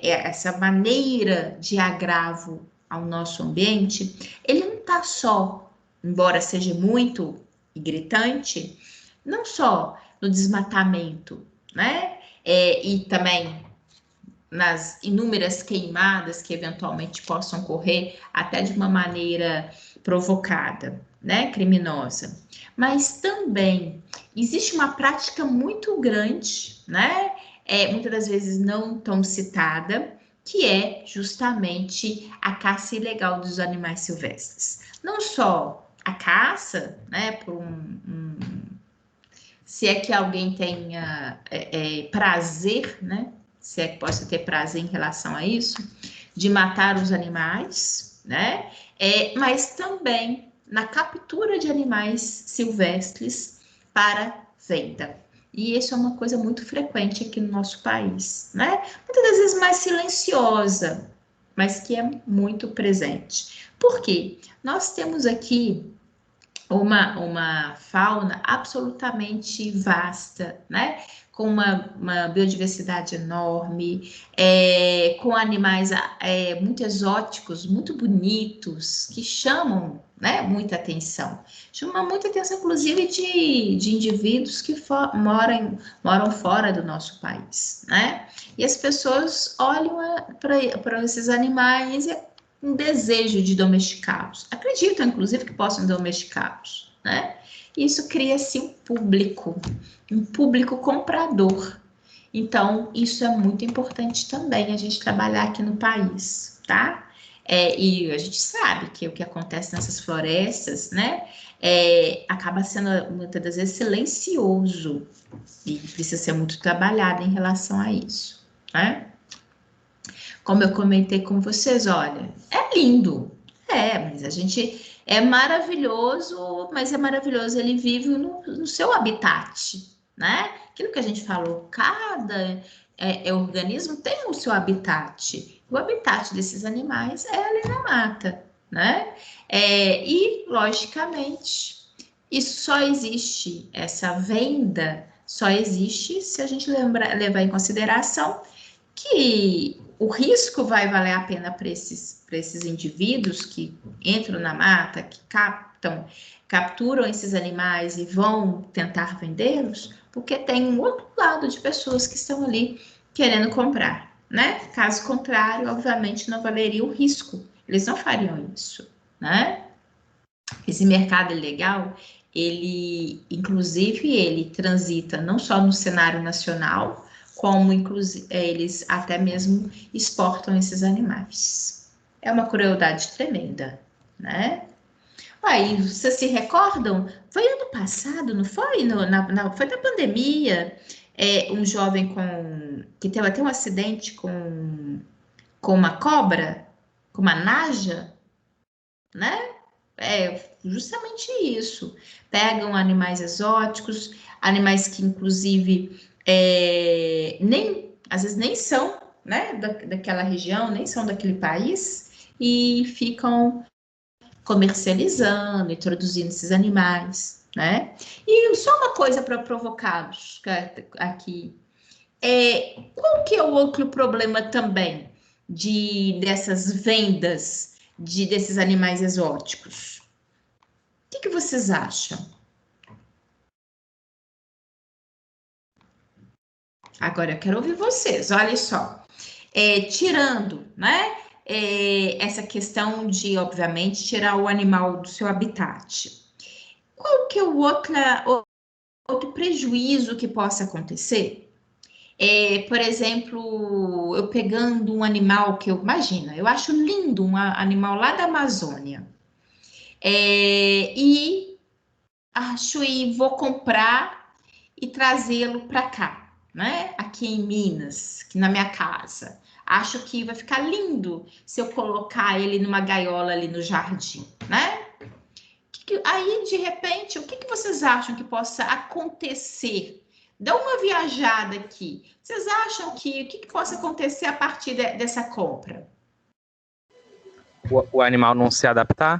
Speaker 1: essa maneira de agravo ao nosso ambiente, ele não está só, embora seja muito e gritante, não só no desmatamento, né? E também nas inúmeras queimadas que eventualmente possam ocorrer, até de uma maneira provocada, né, criminosa. Mas também existe uma prática muito grande, né, muitas das vezes não tão citada, que é justamente a caça ilegal dos animais silvestres. Não só a caça, né, por se é que alguém tenha prazer, né, se é que possa ter prazer em relação a isso, de matar os animais, né? Mas também na captura de animais silvestres para venda. E isso é uma coisa muito frequente aqui no nosso país, né? Muitas das vezes mais silenciosa, mas que é muito presente. Por quê? Nós temos aqui uma fauna absolutamente vasta, né? Com uma biodiversidade enorme, com animais muito exóticos, muito bonitos, que chamam, né, muita atenção. Chama muita atenção, inclusive, de indivíduos que moram fora do nosso país, né? E as pessoas olham para esses animais e um desejo de domesticá-los. Acreditam, inclusive, que possam domesticá-los, né? Isso cria-se um público comprador. Então, isso é muito importante também a gente trabalhar aqui no país, tá? E a gente sabe que o que acontece nessas florestas, né, acaba sendo muitas das vezes silencioso e precisa ser muito trabalhado em relação a isso, né? Como eu comentei com vocês, olha, é lindo, mas a gente é maravilhoso, mas é maravilhoso, ele vive no seu habitat, né? Aquilo que a gente falou, cada organismo tem o seu habitat. O habitat desses animais é ali na mata, né? E, logicamente, isso só existe, essa venda só existe se a gente levar em consideração que o risco vai valer a pena para esses indivíduos que entram na mata, que capturam esses animais e vão tentar vendê-los, porque tem um outro lado de pessoas que estão ali querendo comprar, né? Caso contrário, obviamente não valeria o risco. Eles não fariam isso, né? Esse mercado ilegal, ele transita não só no cenário nacional, como inclusive eles até mesmo exportam esses animais. É uma crueldade tremenda, né? Aí, vocês se recordam? Foi ano passado, não foi? Foi da pandemia, um jovem que teve até um acidente com uma cobra, com uma naja, né? Justamente isso. Pegam animais exóticos, animais que, inclusive, às vezes nem são, né, daquela região, nem são daquele país, e ficam comercializando, introduzindo esses animais, né? E só uma coisa para provocá-los aqui. Qual que é o outro problema também dessas vendas desses animais exóticos? O que vocês acham? Agora eu quero ouvir vocês, olha só. Tirando, né, essa questão de, obviamente, tirar o animal do seu habitat. Qual que é o outro prejuízo que possa acontecer? Por exemplo, eu pegando um animal que eu acho lindo, um animal lá da Amazônia, e vou comprar e trazê-lo para cá, né? Aqui em Minas, aqui na minha casa. Acho que vai ficar lindo se eu colocar ele numa gaiola ali no jardim, né? Aí, de repente, o que vocês acham que possa acontecer? Dá uma viajada aqui. Vocês acham que o que possa acontecer a partir dessa compra?
Speaker 3: O animal não se adaptar?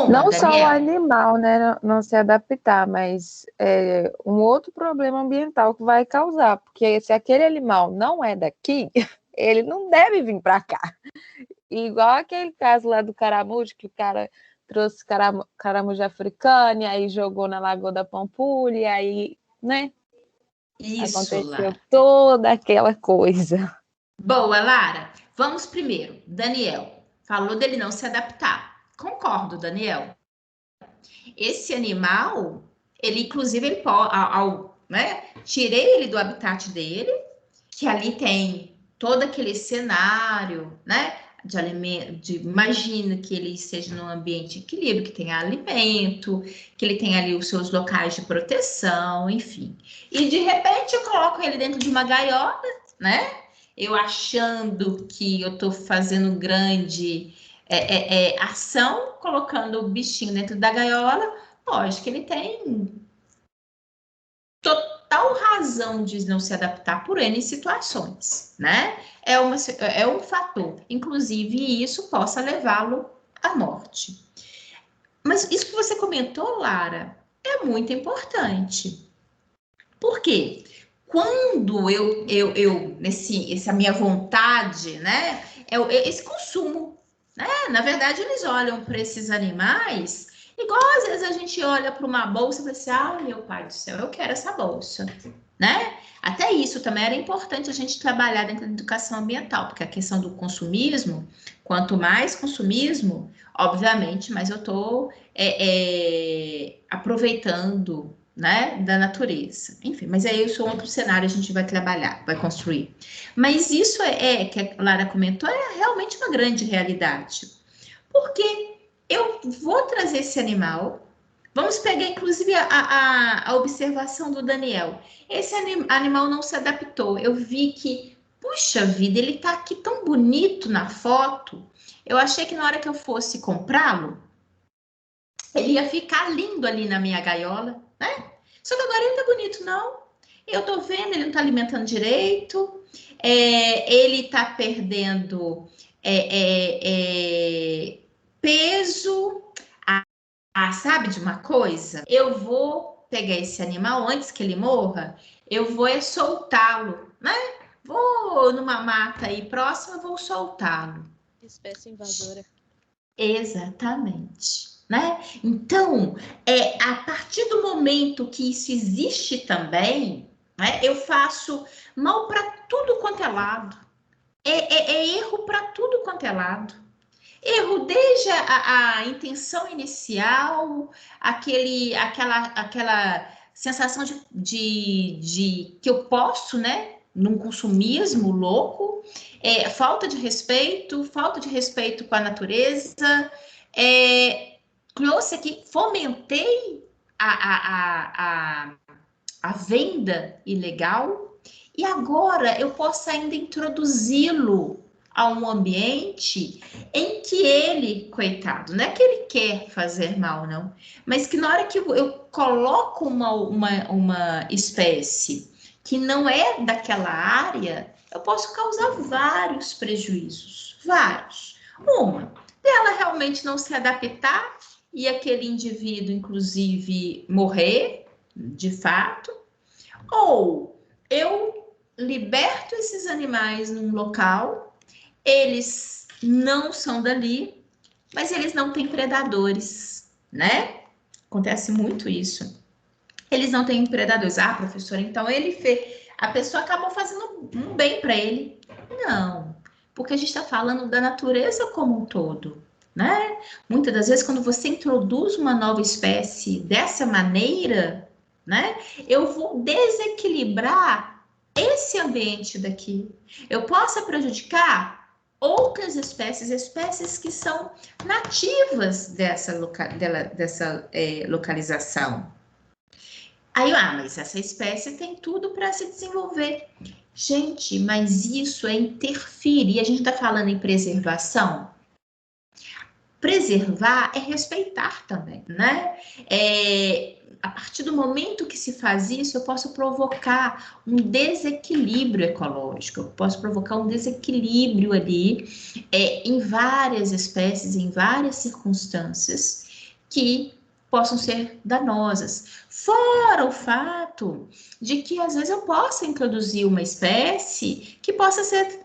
Speaker 5: Não só o
Speaker 1: Daniel.
Speaker 5: animal, né, não se adaptar, mas um outro problema ambiental que vai causar, porque se aquele animal não é daqui, ele não deve vir para cá. Igual aquele caso lá do caramujo, que o cara trouxe caramujo africano e aí jogou na Lagoa da Pampulha, e aí, né?
Speaker 1: Isso,
Speaker 5: Aconteceu
Speaker 1: Lara.
Speaker 5: toda aquela coisa.
Speaker 1: Boa, Lara. Vamos primeiro. Daniel falou dele não se adaptar. Concordo, Daniel. Esse animal, ele inclusive, ele pode, né? Tirei ele do habitat dele, que ali tem todo aquele cenário, né? De alimento, imagina que ele esteja num ambiente de equilíbrio, que tenha alimento, que ele tenha ali os seus locais de proteção, enfim. E de repente eu coloco ele dentro de uma gaiola, né? Eu achando que eu estou fazendo grande ação, colocando o bichinho dentro da gaiola. Lógico que ele tem total razão de não se adaptar por N situações, né? É um fator, inclusive isso possa levá-lo à morte. Mas isso que você comentou, Lara, é muito importante. Por quê? Quando essa minha vontade, né? Esse consumo, né? Na verdade, eles olham para esses animais igual às vezes a gente olha para uma bolsa e fala assim, ah, meu pai do céu, eu quero essa bolsa, né? Até isso também era importante a gente trabalhar dentro da educação ambiental, porque a questão do consumismo, quanto mais consumismo, obviamente, mas eu estou aproveitando, né, da natureza. Enfim, mas aí isso é outro cenário a gente vai trabalhar, vai construir. Mas isso que a Lara comentou, é realmente uma grande realidade. Porque eu vou trazer esse animal, vamos pegar inclusive a observação do Daniel. Esse animal não se adaptou. Eu vi que, puxa vida, ele tá aqui tão bonito na foto. Eu achei que na hora que eu fosse comprá-lo, ele ia ficar lindo ali na minha gaiola, né? Só que agora ele tá bonito, não. Eu tô vendo, ele não tá alimentando direito, ele tá perdendo peso. Sabe de uma coisa? Eu vou pegar esse animal antes que ele morra, eu vou soltá-lo, né? Vou numa mata aí próxima, vou soltá-lo.
Speaker 2: Espécie invasora.
Speaker 1: Exatamente, né? Então, a partir do momento que isso existe também, né, eu faço mal para tudo quanto é lado. Erro para tudo quanto é lado. Erro desde a intenção inicial, aquela sensação de que eu posso, né? Num consumismo louco, falta de respeito com a natureza, trouxe aqui, fomentei a venda ilegal, e agora eu posso ainda introduzi-lo a um ambiente em que ele, coitado, não é que ele quer fazer mal, não, mas que na hora que eu coloco uma espécie que não é daquela área, eu posso causar vários prejuízos, vários. Uma, dela realmente não se adaptar e aquele indivíduo, inclusive, morrer, de fato, ou eu liberto esses animais num local, eles não são dali, mas eles não têm predadores, né? Acontece muito isso. Eles não têm predadores. Ah, professora, então a pessoa acabou fazendo um bem para ele. Não, porque a gente está falando da natureza como um todo, né? Muitas das vezes, quando você introduz uma nova espécie dessa maneira, né? Eu vou desequilibrar esse ambiente daqui. Eu posso prejudicar outras espécies que são nativas dessa localização. Aí, mas essa espécie tem tudo para se desenvolver. Gente, mas isso é interferir. A gente está falando em preservação. Preservar é respeitar também, né? a partir do momento que se faz isso, eu posso provocar um desequilíbrio ecológico, eu posso provocar um desequilíbrio ali em várias espécies, em várias circunstâncias que possam ser danosas. Fora o fato de que, às vezes, eu possa introduzir uma espécie que possa ser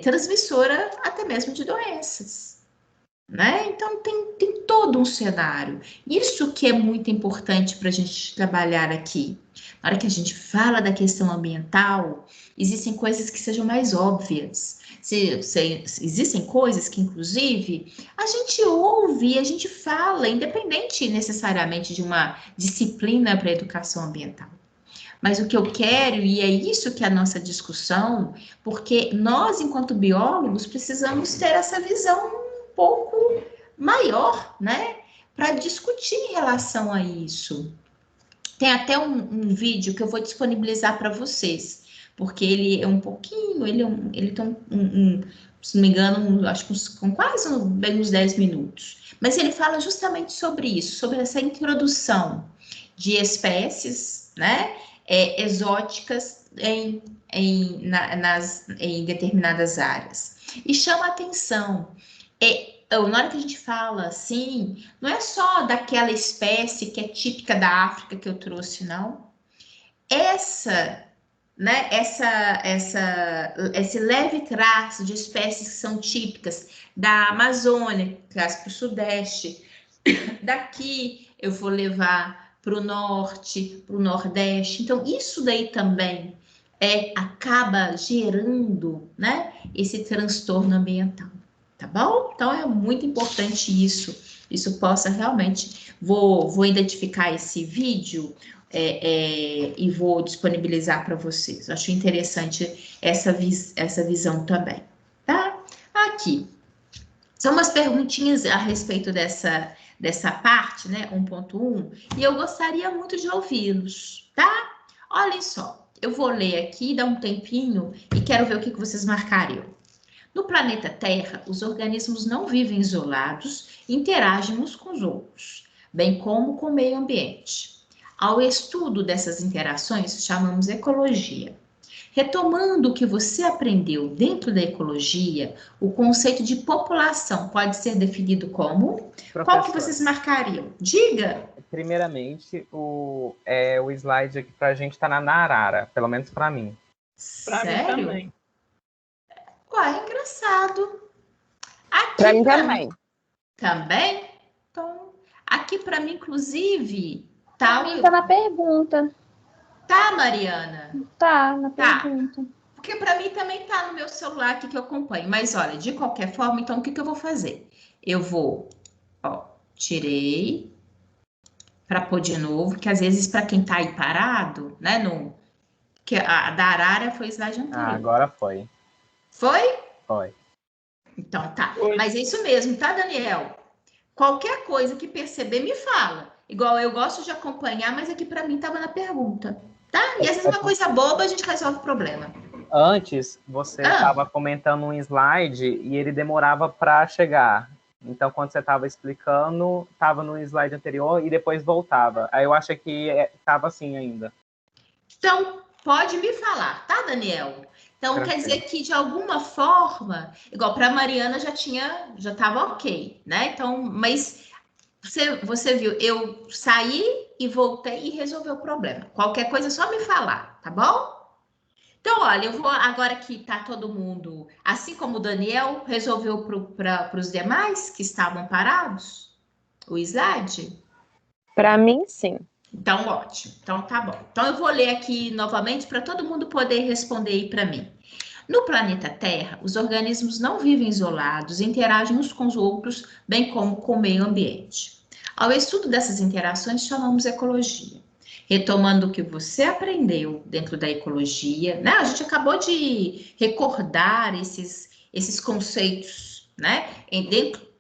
Speaker 1: transmissora até mesmo de doenças. Né? Então, tem todo um cenário. Isso que é muito importante para a gente trabalhar aqui. Na hora que a gente fala da questão ambiental, existem coisas que sejam mais óbvias. Existem coisas que, inclusive, a gente ouve, a gente fala, independente necessariamente de uma disciplina para a educação ambiental. Mas o que eu quero, e é isso que é a nossa discussão, porque nós, enquanto biólogos, precisamos ter essa visão um pouco maior, né? Para discutir em relação a isso. Tem até um vídeo que eu vou disponibilizar para vocês, porque ele é um pouquinho, ele tem se não me engano, acho que com quase bem uns 10 minutos. Mas ele fala justamente sobre isso, sobre essa introdução de espécies, né? Exóticas em determinadas áreas. E chama atenção. Na hora que a gente fala assim, não é só daquela espécie que é típica da África que eu trouxe, não. Né, esse leve traço de espécies que são típicas da Amazônia, traz para o Sudeste. Daqui eu vou levar para o Norte, para o Nordeste. Então, isso daí também acaba gerando, né, esse transtorno ambiental. Tá bom? Então, é muito importante isso possa realmente... Vou identificar esse vídeo e vou disponibilizar para vocês. Eu acho interessante essa visão também, tá? Aqui. São umas perguntinhas a respeito dessa parte, né? 1.1, e eu gostaria muito de ouvi-los, tá? Olhem só, eu vou ler aqui, dar um tempinho, e quero ver o que vocês marcariam. No planeta Terra, os organismos não vivem isolados e interagem uns com os outros, bem como com o meio ambiente. Ao estudo dessas interações, chamamos ecologia. Retomando o que você aprendeu dentro da ecologia, o conceito de população pode ser definido como?
Speaker 3: Professor,
Speaker 1: qual que vocês marcariam? Diga!
Speaker 3: Primeiramente, o slide aqui para a gente está na arara, pelo menos para mim.
Speaker 4: Pra mim
Speaker 1: Sério?
Speaker 4: também.
Speaker 1: Uai, engraçado. Aqui
Speaker 5: Para mim
Speaker 1: pra
Speaker 5: também.
Speaker 1: Também? Então, aqui para mim, inclusive,
Speaker 6: Pra mim tá na pergunta.
Speaker 1: Tá, Mariana?
Speaker 6: Tá, na
Speaker 1: Tá.
Speaker 6: pergunta.
Speaker 1: Porque para mim também tá no meu celular aqui que eu acompanho. Mas olha, de qualquer forma, então o que eu vou fazer? Eu vou, tirei para pôr de novo, que às vezes para quem tá aí parado, né, que a da arara foi slide anterior.
Speaker 3: Agora foi.
Speaker 1: Foi?
Speaker 3: Foi.
Speaker 1: Então tá.
Speaker 4: Foi.
Speaker 1: Mas é isso mesmo, tá, Daniel? Qualquer coisa que perceber, me fala. Igual eu gosto de acompanhar, mas aqui para mim estava na pergunta, tá? E às vezes uma coisa boba a gente resolve o problema.
Speaker 3: Antes, você estava comentando um slide e ele demorava para chegar. Então, quando você estava explicando, estava no slide anterior e depois voltava. Aí eu acho que estava assim ainda.
Speaker 1: Então, pode me falar, tá, Daniel? Então, quer dizer que, de alguma forma, igual para a Mariana já estava ok, né? Então, mas você viu, eu saí e voltei e resolvi o problema. Qualquer coisa é só me falar, tá bom? Então, olha, eu vou agora que tá todo mundo, assim como o Daniel, resolveu para os demais que estavam parados o slide?
Speaker 5: Para mim, sim.
Speaker 1: Então, ótimo. Então, tá bom. Então, eu vou ler aqui novamente para todo mundo poder responder aí para mim. No planeta Terra, os organismos não vivem isolados, interagem uns com os outros, bem como com o meio ambiente. Ao estudo dessas interações, chamamos ecologia. Retomando o que você aprendeu dentro da ecologia, né? A gente acabou de recordar esses conceitos, né?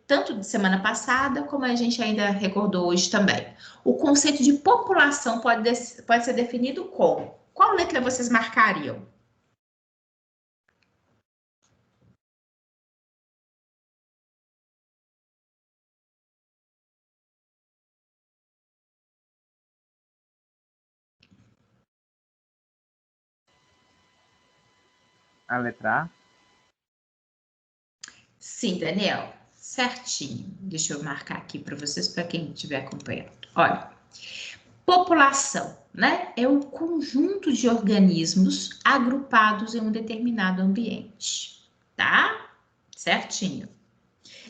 Speaker 1: Tanto de semana passada, como a gente ainda recordou hoje também. O conceito de população pode ser definido como? Qual letra vocês marcariam?
Speaker 3: A letra A?
Speaker 1: Sim, Daniel, certinho. Deixa eu marcar aqui para vocês, para quem estiver acompanhando. Olha, população, né? É um conjunto de organismos agrupados em um determinado ambiente, tá? Certinho.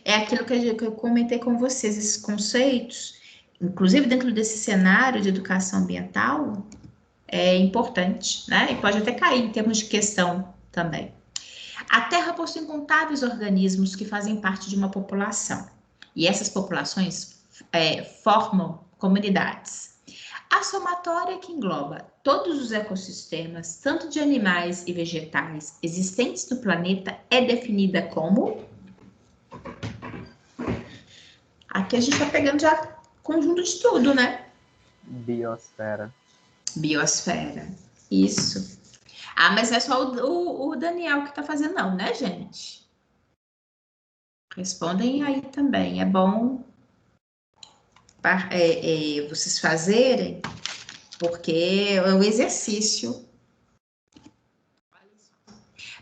Speaker 1: É aquilo que eu comentei com vocês, esses conceitos, inclusive dentro desse cenário de educação ambiental, é importante, né? E pode até cair em termos de questão também. A Terra possui incontáveis organismos que fazem parte de uma população. E essas populações formam comunidades. A somatória que engloba todos os ecossistemas, tanto de animais e vegetais existentes no planeta, é definida como... Aqui a gente está pegando já conjunto de tudo, né?
Speaker 3: Biosfera.
Speaker 1: Biosfera. Isso. Ah, mas é só o Daniel que está fazendo, não, né, gente? Respondem aí também. É bom vocês fazerem, porque é um exercício.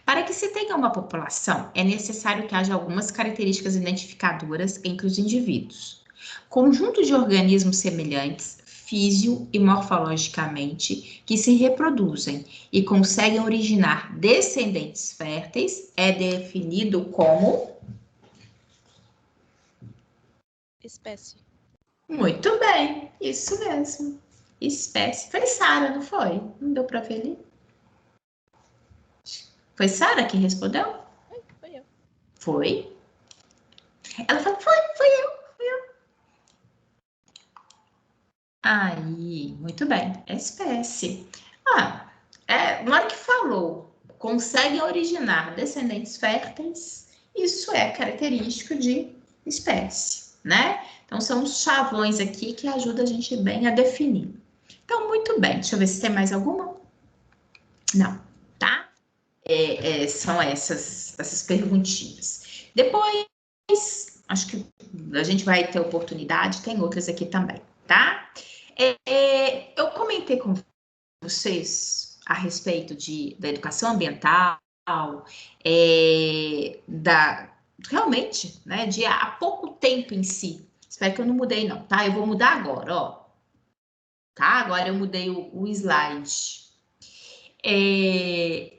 Speaker 1: Para que se tenha uma população, é necessário que haja algumas características identificadoras entre os indivíduos. Conjunto de organismos semelhantes, físio e morfologicamente, que se reproduzem e conseguem originar descendentes férteis, é definido como...
Speaker 2: Espécie.
Speaker 1: Muito bem, isso mesmo. Espécie. Foi Sara, não foi? Não deu para ver ali? Foi Sara que respondeu?
Speaker 2: Foi eu.
Speaker 1: Foi. Ela falou, foi eu. Aí, muito bem. É espécie. Na hora que falou, consegue originar descendentes férteis, isso é característico de espécie, né? Então, são os chavões aqui que ajudam a gente bem a definir. Então, muito bem. Deixa eu ver se tem mais alguma. Não, tá? São essas perguntinhas. Depois, acho que a gente vai ter oportunidade, tem outras aqui também, tá? Eu comentei com vocês a respeito da educação ambiental, realmente, né, de há pouco tempo em si. Espero que eu não mudei, não, tá? Eu vou mudar agora, ó. Tá? Agora eu mudei o slide.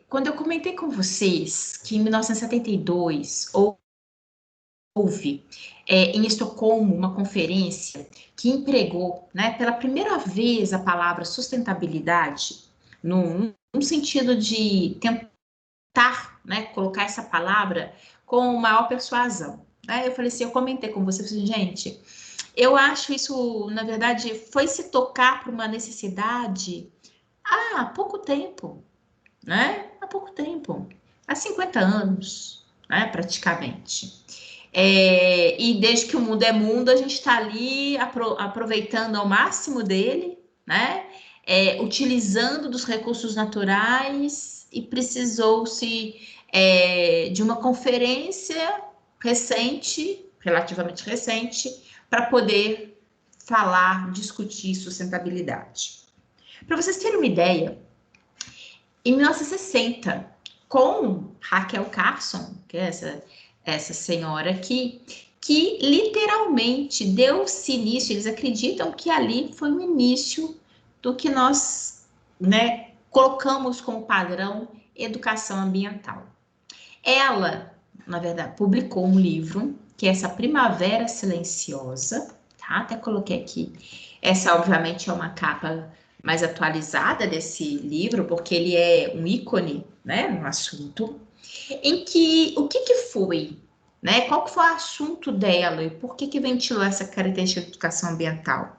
Speaker 1: Quando eu comentei com vocês que em 1972 houve em Estocolmo uma conferência que empregou, né, pela primeira vez a palavra sustentabilidade num sentido de tentar, né, colocar essa palavra com maior persuasão. Né? Eu falei assim, eu comentei com vocês, gente, eu acho isso, na verdade, foi se tocar para uma necessidade há pouco tempo, né? Há pouco tempo, há 50 anos, né, praticamente. E desde que o mundo é mundo, a gente está ali aproveitando ao máximo dele, né? Utilizando dos recursos naturais e precisou-se de uma conferência recente, relativamente recente, para poder falar, discutir sustentabilidade. Para vocês terem uma ideia, em 1960, com Rachel Carson, que é essa senhora aqui, que literalmente deu-se início, eles acreditam que ali foi o início do que nós, né, colocamos como padrão educação ambiental. Ela, na verdade, publicou um livro, que é essa Primavera Silenciosa, tá? Até coloquei aqui. Essa, obviamente, é uma capa mais atualizada desse livro, porque ele é um ícone, né, no assunto, em que, o que foi, né, qual que foi o assunto dela e por que ventilou essa característica de educação ambiental?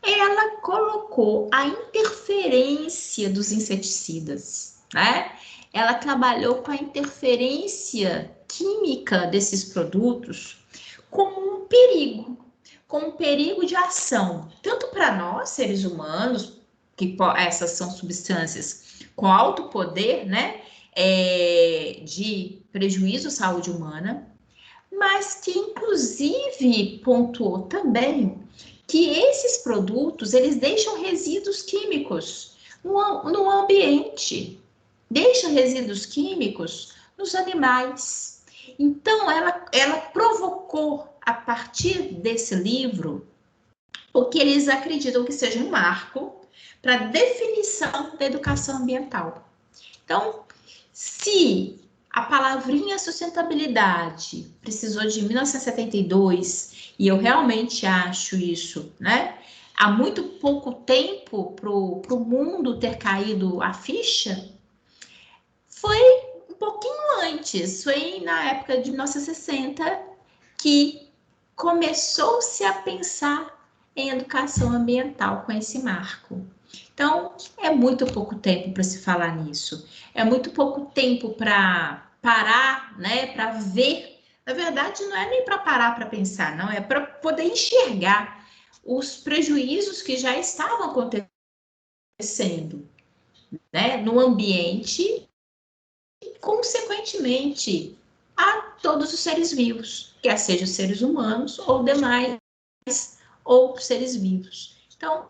Speaker 1: Ela colocou a interferência dos inseticidas, né? Ela trabalhou com a interferência química desses produtos como um perigo de ação, tanto para nós, seres humanos, que essas são substâncias com alto poder, né, de prejuízo à saúde humana, mas que, inclusive, pontuou também que esses produtos, eles deixam resíduos químicos no ambiente, deixa resíduos químicos nos animais. Então, ela provocou, a partir desse livro, o que eles acreditam que seja um marco para a definição da educação ambiental. Então, se a palavrinha sustentabilidade precisou de 1972, e eu realmente acho isso, né? Há muito pouco tempo para o mundo ter caído a ficha, foi um pouquinho antes, foi na época de 1960 que começou-se a pensar em educação ambiental com esse marco. Então, é muito pouco tempo para se falar nisso. É muito pouco tempo para parar, né, para ver. Na verdade, não é nem para parar para pensar, não, é para poder enxergar os prejuízos que já estavam acontecendo, né, no ambiente e, consequentemente, a todos os seres vivos, quer sejam seres humanos ou demais ou seres vivos. Então,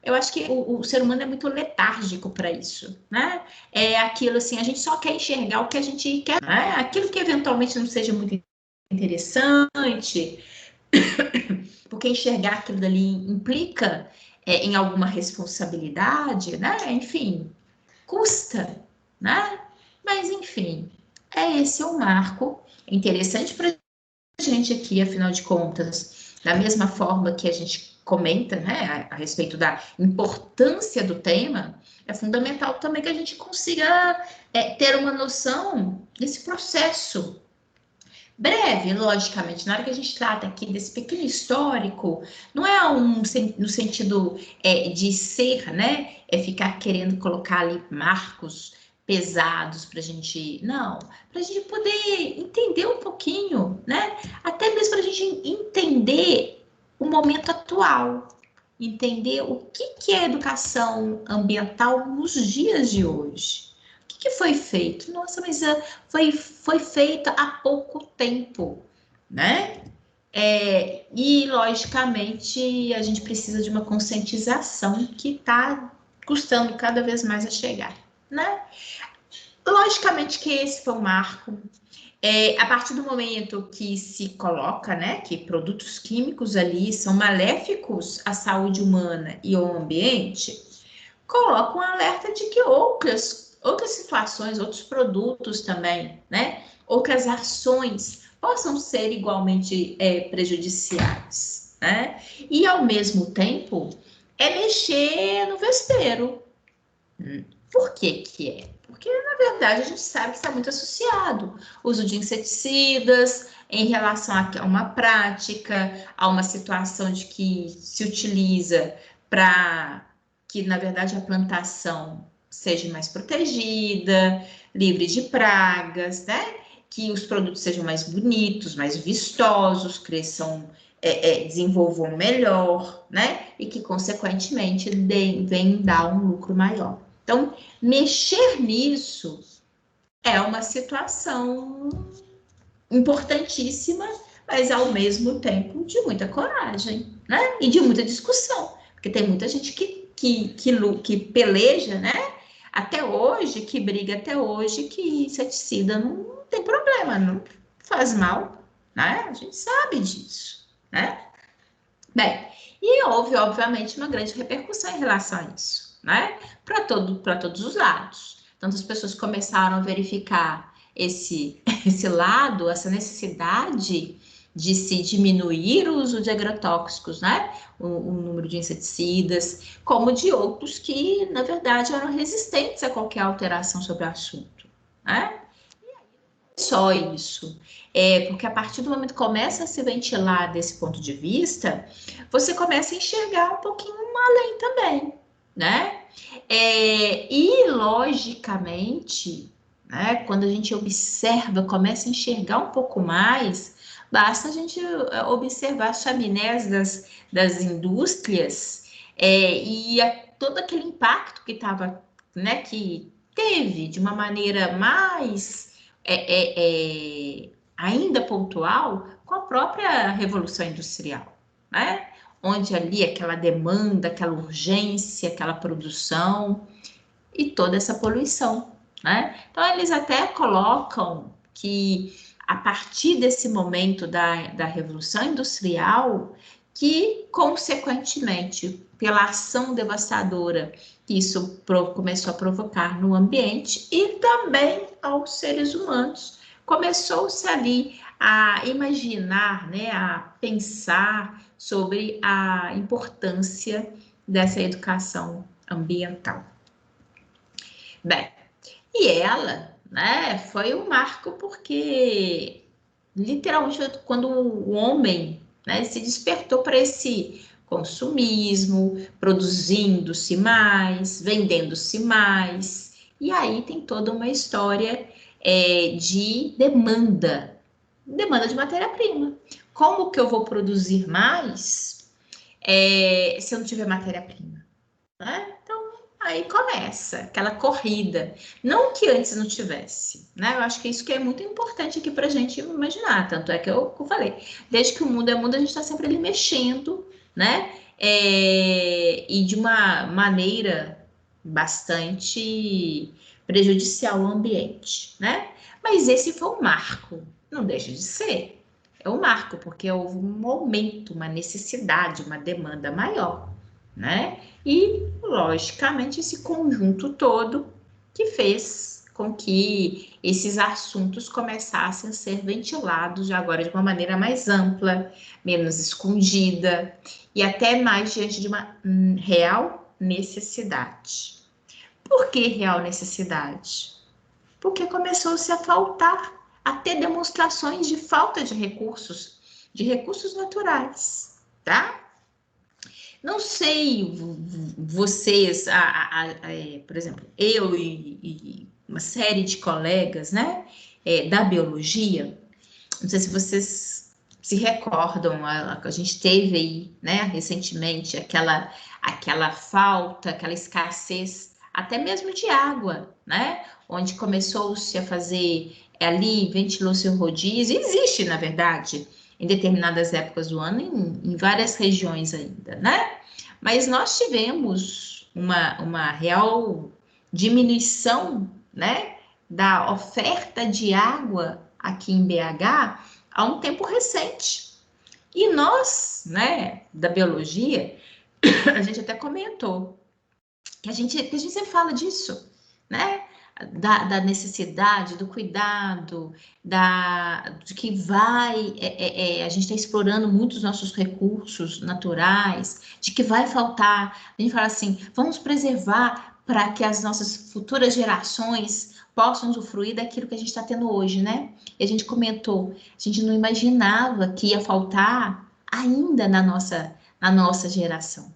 Speaker 1: eu acho que o ser humano é muito letárgico para isso, né? É aquilo assim, a gente só quer enxergar o que a gente quer, né? Aquilo que eventualmente não seja muito interessante, porque enxergar aquilo dali implica em alguma responsabilidade, né? Enfim, custa, né? Mas, enfim, esse é o marco. É interessante para a gente aqui, afinal de contas, da mesma forma que a gente comenta, né, a respeito da importância do tema, é fundamental também que a gente consiga ter uma noção desse processo breve, logicamente. Na hora que a gente trata aqui desse pequeno histórico, não é no sentido de ser, né, ficar querendo colocar ali marcos pesados para a gente, não, para a gente poder entender um pouquinho, né, até mesmo para a gente entender o momento atual, entender o que é educação ambiental nos dias de hoje. O que foi feito? Nossa, mas foi feita há pouco tempo, né? E, logicamente, a gente precisa de uma conscientização que está custando cada vez mais a chegar, né? Logicamente que esse foi um marco. A partir do momento que se coloca, né, que produtos químicos ali são maléficos à saúde humana e ao ambiente, coloca um alerta de que outras situações, outros produtos também, né, outras ações possam ser igualmente prejudiciais, né? E, ao mesmo tempo, mexer no vespeiro. Por que que é? Porque, na verdade, a gente sabe que está muito associado o uso de inseticidas em relação a uma prática, a uma situação de que se utiliza para que, na verdade, a plantação seja mais protegida, livre de pragas, né? Que os produtos sejam mais bonitos, mais vistosos, cresçam, desenvolvam melhor, né? E que, consequentemente, venham dar um lucro maior. Então, mexer nisso é uma situação importantíssima, mas ao mesmo tempo de muita coragem, né? E de muita discussão, porque tem muita gente que peleja, né? Até hoje, que briga até hoje, que inseticida não tem problema, não faz mal, né? A gente sabe disso, né? Bem, e houve, obviamente, uma grande repercussão em relação a isso, né? Para todos os lados. Tantas pessoas começaram a verificar esse lado, essa necessidade de se diminuir o uso de agrotóxicos, né? O número de inseticidas, como de outros que, na verdade, eram resistentes a qualquer alteração sobre o assunto, né? Só isso. Porque a partir do momento que começa a se ventilar desse ponto de vista, você começa a enxergar um pouquinho além também, né? E, logicamente, né, quando a gente observa, começa a enxergar um pouco mais, basta a gente observar as chaminés das indústrias todo aquele impacto que estava, né, que teve de uma maneira mais ainda pontual com a própria Revolução Industrial, né? Onde ali aquela demanda, aquela urgência, aquela produção e toda essa poluição né? Então, eles até colocam que, a partir desse momento da Revolução Industrial, que, consequentemente, pela ação devastadora que isso começou a provocar no ambiente e também aos seres humanos, começou-se ali a imaginar, né, a pensar sobre a importância dessa educação ambiental. Bem, e ela, né, foi um marco porque, literalmente, quando o homem, né, se despertou para esse consumismo, produzindo-se mais, vendendo-se mais, e aí tem toda uma história de demanda de matéria-prima. Como que eu vou produzir mais se eu não tiver matéria-prima? Né? Então, aí começa aquela corrida. Não que antes não tivesse, né? Eu acho que isso que é muito importante aqui para a gente imaginar. Tanto é que eu falei, desde que o mundo é mundo, a gente está sempre ali mexendo, né? E de uma maneira bastante prejudicial ao ambiente, né? Mas esse foi um marco, não deixa de ser. É um marco, porque houve um aumento, uma necessidade, uma demanda maior, né? E, logicamente, esse conjunto todo que fez com que esses assuntos começassem a ser ventilados agora de uma maneira mais ampla, menos escondida e até mais diante de uma real necessidade. Por que real necessidade? Porque começou-se a faltar, a ter demonstrações de falta de recursos naturais, tá? Não sei, vocês, por exemplo, eu e uma série de colegas, né, da biologia, não sei se vocês se recordam, a gente teve aí, né, recentemente, aquela falta, aquela escassez, até mesmo de água, né, onde começou-se a fazer ali, ventilou-se o rodízio, existe, na verdade, em determinadas épocas do ano, em várias regiões ainda, né? Mas nós tivemos uma real diminuição, né, da oferta de água aqui em BH há um tempo recente. E nós, né, da biologia, a gente até comentou que a gente sempre fala disso, né? Da necessidade, do cuidado, de que a gente está explorando muito os nossos recursos naturais, de que vai faltar. A gente fala assim, vamos preservar para que as nossas futuras gerações possam usufruir daquilo que a gente está tendo hoje, né? E a gente comentou, a gente não imaginava que ia faltar ainda na nossa geração.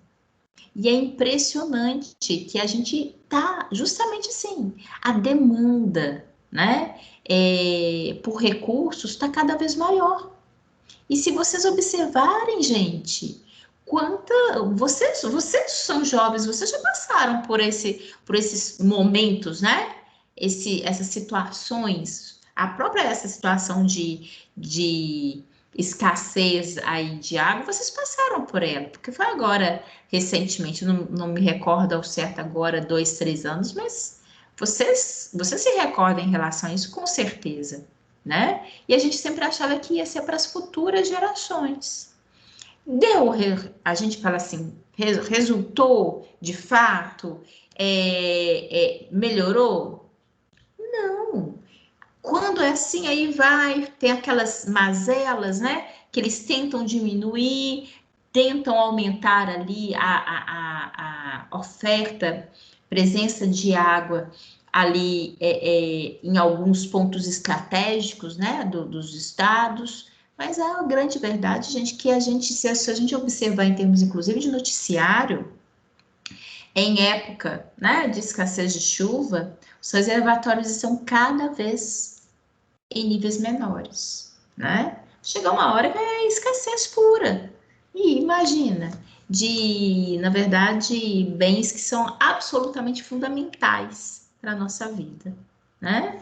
Speaker 1: E é impressionante que a gente tá justamente assim, a demanda, né, por recursos está cada vez maior. E se vocês observarem, gente, vocês são jovens, vocês já passaram por esses momentos, né? Essas situações, essa situação de escassez aí de água, vocês passaram por ela, porque foi agora, recentemente, não me recordo ao certo agora, 2, 3 anos, mas vocês se recordam em relação a isso com certeza, né? E a gente sempre achava que ia ser para as futuras gerações. A gente fala assim, resultou de fato, melhorou? Não. Quando é assim, aí tem aquelas mazelas, né? Que eles tentam diminuir, tentam aumentar ali a oferta, presença de água ali em alguns pontos estratégicos, né? Dos estados. Mas a grande verdade, gente, que se a gente observar em termos, inclusive, de noticiário, em época, né, de escassez de chuva, os reservatórios estão cada vez em níveis menores, né? Chega uma hora que é escassez pura. E imagina, na verdade, bens que são absolutamente fundamentais para a nossa vida, né?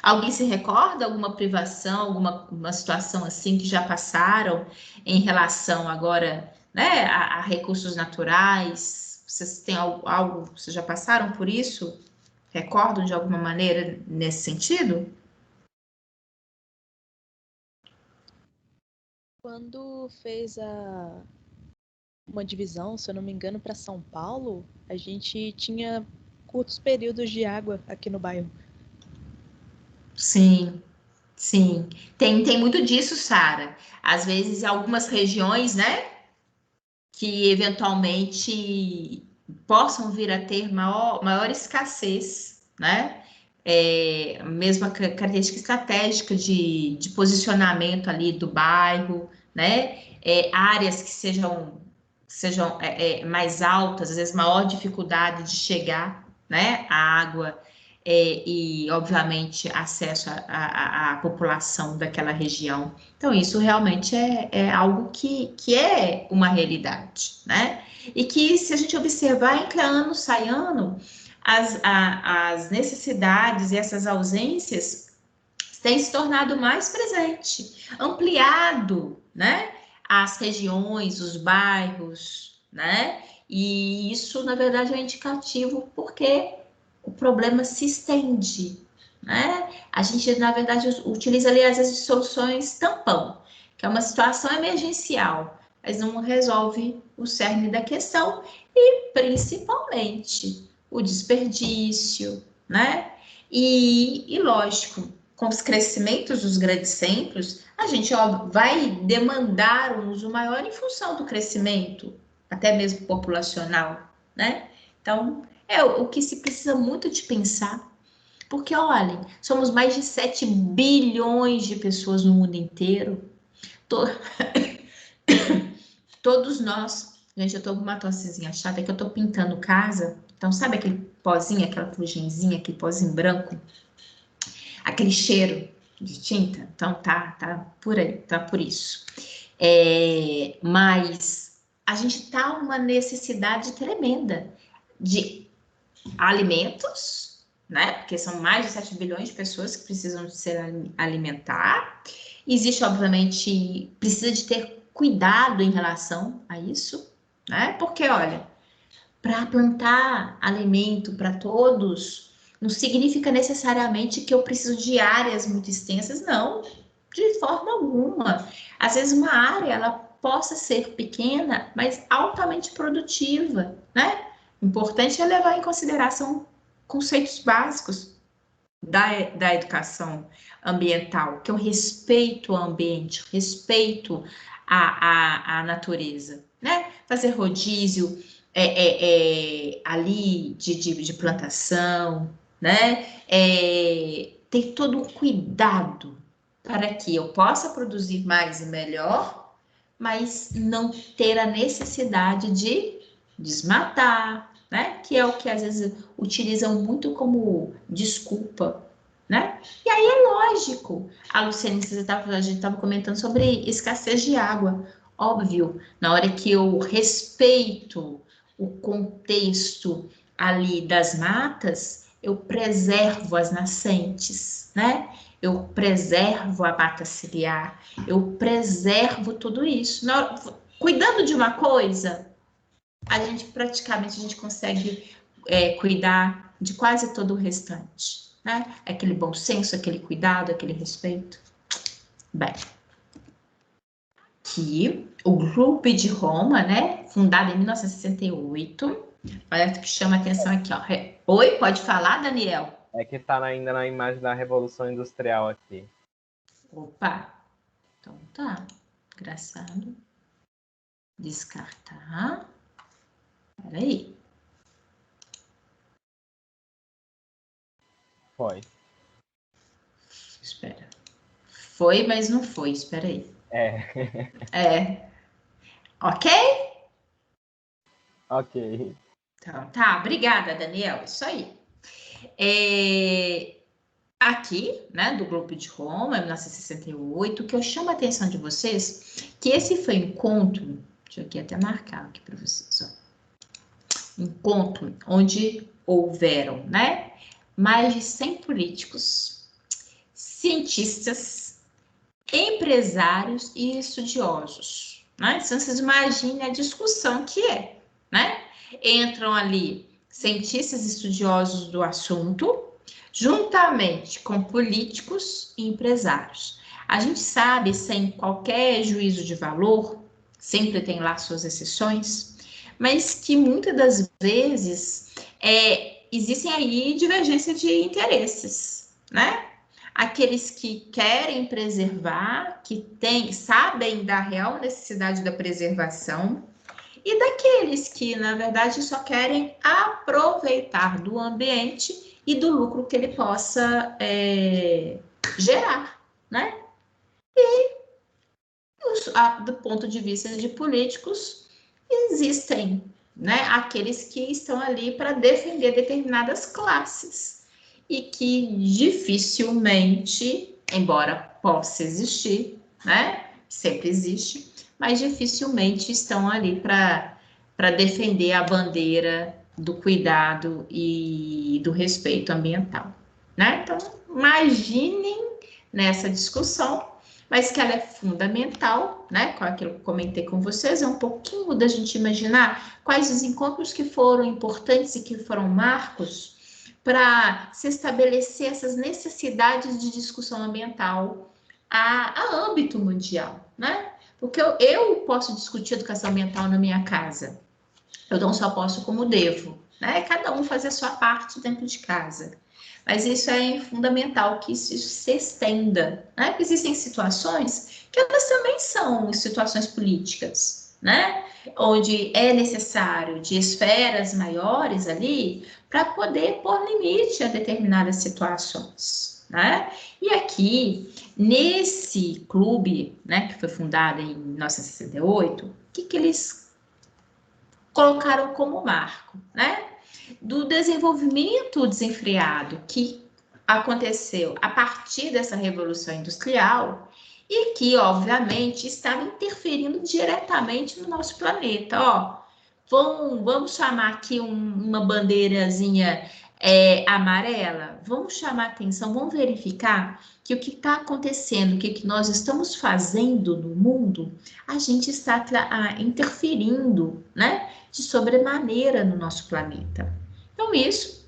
Speaker 1: Alguém se recorda alguma privação, uma situação assim que já passaram em relação agora, né, a recursos naturais? Vocês têm algo, vocês já passaram por isso? Recordam de alguma maneira nesse sentido?
Speaker 2: Quando fez uma divisão, se eu não me engano, para São Paulo, a gente tinha curtos períodos de água aqui no bairro.
Speaker 1: Sim, sim. Tem muito disso, Sara. Às vezes, algumas regiões, né, que eventualmente possam vir a ter maior escassez, né? Mesma característica estratégica de posicionamento ali do bairro, né? Áreas que sejam mais altas, às vezes maior dificuldade de chegar, né? A água e, obviamente, acesso à população daquela região. Então, isso realmente é algo que é uma realidade, né? E que, se a gente observar, entra ano, sai ano, as necessidades e essas ausências têm se tornado mais presente, ampliado, né? As regiões, os bairros, né? E isso, na verdade, é um indicativo porque o problema se estende, né? A gente, na verdade, utiliza ali, às vezes, soluções tampão, que é uma situação emergencial, mas não resolve o cerne da questão e, principalmente, o desperdício, né? E lógico, com os crescimentos dos grandes centros, a gente vai demandar um uso maior em função do crescimento, até mesmo populacional, né? Então, é o que se precisa muito de pensar, porque olhem, somos mais de 7 bilhões de pessoas no mundo inteiro. To- Todos nós, gente, eu tô com uma tossezinha chata, é que eu tô pintando casa, então sabe aquele pozinho, aquela fugenzinha, aquele pozinho branco, aquele cheiro de tinta? Então tá por aí, tá por isso. Mas a gente tá uma necessidade tremenda de alimentos, né? Porque são mais de 7 bilhões de pessoas que precisam de se alimentar. Existe, obviamente, precisa de ter cuidado em relação a isso, né? Porque, olha, para plantar alimento para todos, não significa necessariamente que eu preciso de áreas muito extensas, não, de forma alguma. Às vezes uma área, ela possa ser pequena, mas altamente produtiva, né? O importante é levar em consideração conceitos básicos da educação ambiental, que é o respeito ao ambiente, respeito à natureza, né? Fazer rodízio ali de plantação, né? Ter todo o cuidado para que eu possa produzir mais e melhor, mas não ter a necessidade de desmatar, né? Que é o que às vezes utilizam muito como desculpa, né? E aí é lógico, a Luciane, a gente estava comentando sobre escassez de água. Óbvio, na hora que eu respeito o contexto ali das matas, eu preservo as nascentes, né? Eu preservo a mata ciliar, eu preservo tudo isso. Cuidando de uma coisa, praticamente a gente consegue cuidar de quase todo o restante, né? Aquele bom senso, aquele cuidado, aquele respeito. Bem, aqui o Grupo de Roma, né? Fundado em 1968. Olha o que chama a atenção aqui, ó. Oi, pode falar, Daniel?
Speaker 3: É que tá ainda na imagem da Revolução Industrial aqui.
Speaker 1: Opa, então tá. Engraçado. Descartar. Peraí.
Speaker 3: Foi.
Speaker 1: Espera. Foi, mas não foi. Espera aí. Ok?
Speaker 3: Ok.
Speaker 1: Então, tá. Obrigada, Daniel. Isso aí. Aqui, né, do Grupo de Roma, 1968, que eu chamo a atenção de vocês, que esse foi um encontro, deixa eu aqui até marcar aqui para vocês, ó. Encontro onde houveram, né, mais de 100 políticos, cientistas, empresários e estudiosos, né? Então, vocês imaginem a discussão que é, né? Entram ali cientistas estudiosos do assunto, juntamente com políticos e empresários. A gente sabe, sem qualquer juízo de valor, sempre tem lá suas exceções, mas que muitas das vezes existem aí divergência de interesses, né? Aqueles que querem preservar, que sabem da real necessidade da preservação, e daqueles que, na verdade, só querem aproveitar do ambiente e do lucro que ele possa gerar, né? E, do ponto de vista de políticos, existem, né, aqueles que estão ali para defender determinadas classes e que dificilmente, embora possa existir, né, sempre existe, mas dificilmente estão ali para defender a bandeira do cuidado e do respeito ambiental, né? Então, imaginem nessa discussão, mas que ela é fundamental, né? Com aquilo que eu comentei com vocês, é um pouquinho da gente imaginar quais os encontros que foram importantes e que foram marcos para se estabelecer essas necessidades de discussão ambiental a âmbito mundial, né? Porque eu posso discutir educação ambiental na minha casa, eu não só posso como devo, né? Cada um fazer a sua parte dentro de casa. Mas isso é fundamental que isso se estenda, né? Porque existem situações que elas também são situações políticas, né? Onde é necessário de esferas maiores ali para poder pôr limite a determinadas situações, né? E aqui, nesse clube, né, que foi fundado em 1968, o que eles colocaram como marco, né? Do desenvolvimento desenfreado que aconteceu a partir dessa Revolução Industrial e que, obviamente, estava interferindo diretamente no nosso planeta. Ó, vamos chamar aqui uma bandeirazinha amarela, vamos chamar atenção, vamos verificar que o que está acontecendo, o que nós estamos fazendo no mundo, a gente está interferindo, né, de sobremaneira no nosso planeta. Então, isso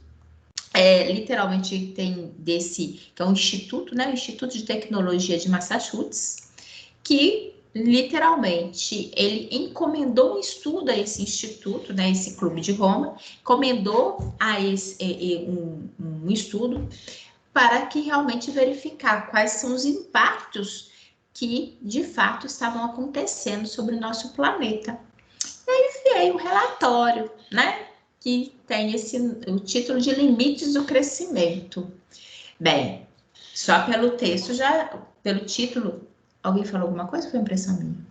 Speaker 1: literalmente tem que é um instituto, né, o Instituto de Tecnologia de Massachusetts, que literalmente ele encomendou um estudo a esse instituto, né, esse Clube de Roma, encomendou a um estudo para que realmente verificar quais são os impactos que de fato estavam acontecendo sobre o nosso planeta. E aí veio o relatório, né, que tem o título de Limites do Crescimento. Bem, só pelo texto, pelo título, alguém falou alguma coisa ou foi impressão minha?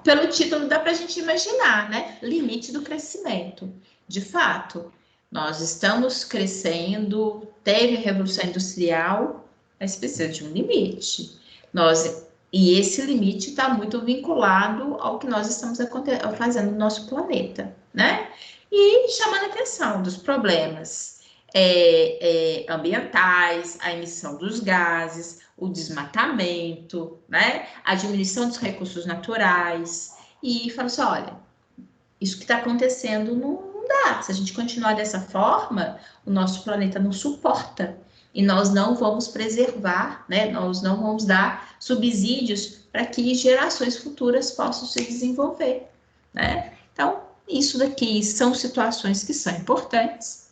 Speaker 1: Pelo título dá para a gente imaginar, né? Limite do crescimento. De fato, nós estamos crescendo, teve a Revolução Industrial, mas precisa de um limite. E esse limite está muito vinculado ao que nós estamos fazendo no nosso planeta, né? E chamando a atenção dos problemas ambientais, a emissão dos gases, o desmatamento, né? A diminuição dos recursos naturais. E fala assim, olha, isso que está acontecendo não dá. Se a gente continuar dessa forma, o nosso planeta não suporta. E nós não vamos preservar, né? Nós não vamos dar subsídios para que gerações futuras possam se desenvolver, né? Então, isso daqui são situações que são importantes,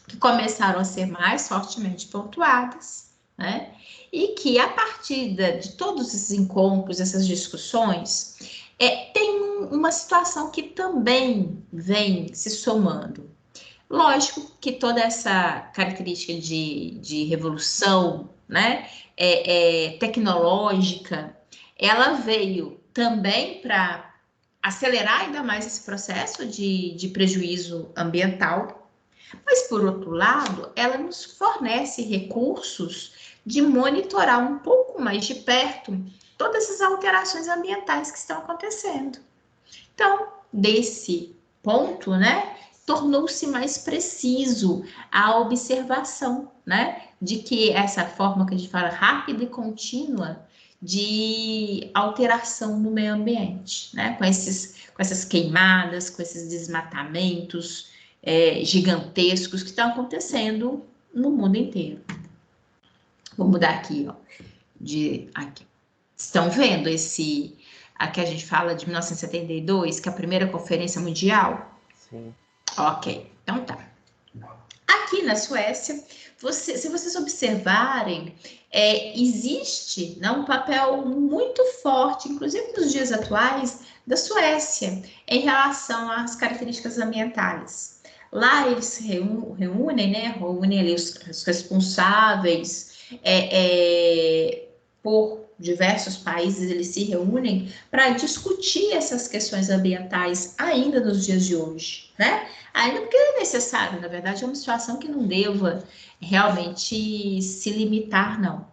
Speaker 1: que começaram a ser mais fortemente pontuadas, né? E que a partir de todos esses encontros, essas discussões, tem uma situação que também vem se somando. Lógico que toda essa característica de revolução, né, tecnológica, ela veio também para acelerar ainda mais esse processo de prejuízo ambiental, mas, por outro lado, ela nos fornece recursos de monitorar um pouco mais de perto todas essas alterações ambientais que estão acontecendo. Então, desse ponto, né, tornou-se mais preciso a observação, né, de que essa forma que a gente fala rápida e contínua de alteração no meio ambiente, né? Com essas queimadas, com esses desmatamentos gigantescos que estão acontecendo no mundo inteiro. Vou mudar aqui, ó. Aqui. Estão vendo aqui a gente fala de 1972, que é a primeira conferência mundial?
Speaker 3: Sim.
Speaker 1: Ok, então tá. Aqui na Suécia, se vocês observarem, existe, né, um papel muito forte, inclusive nos dias atuais, da Suécia em relação às características ambientais. Lá eles se reúnem, né, reúnem ali os responsáveis por diversos países, eles se reúnem para discutir essas questões ambientais ainda nos dias de hoje, né? Ainda porque é necessário, na verdade, é uma situação que não deva realmente se limitar, não.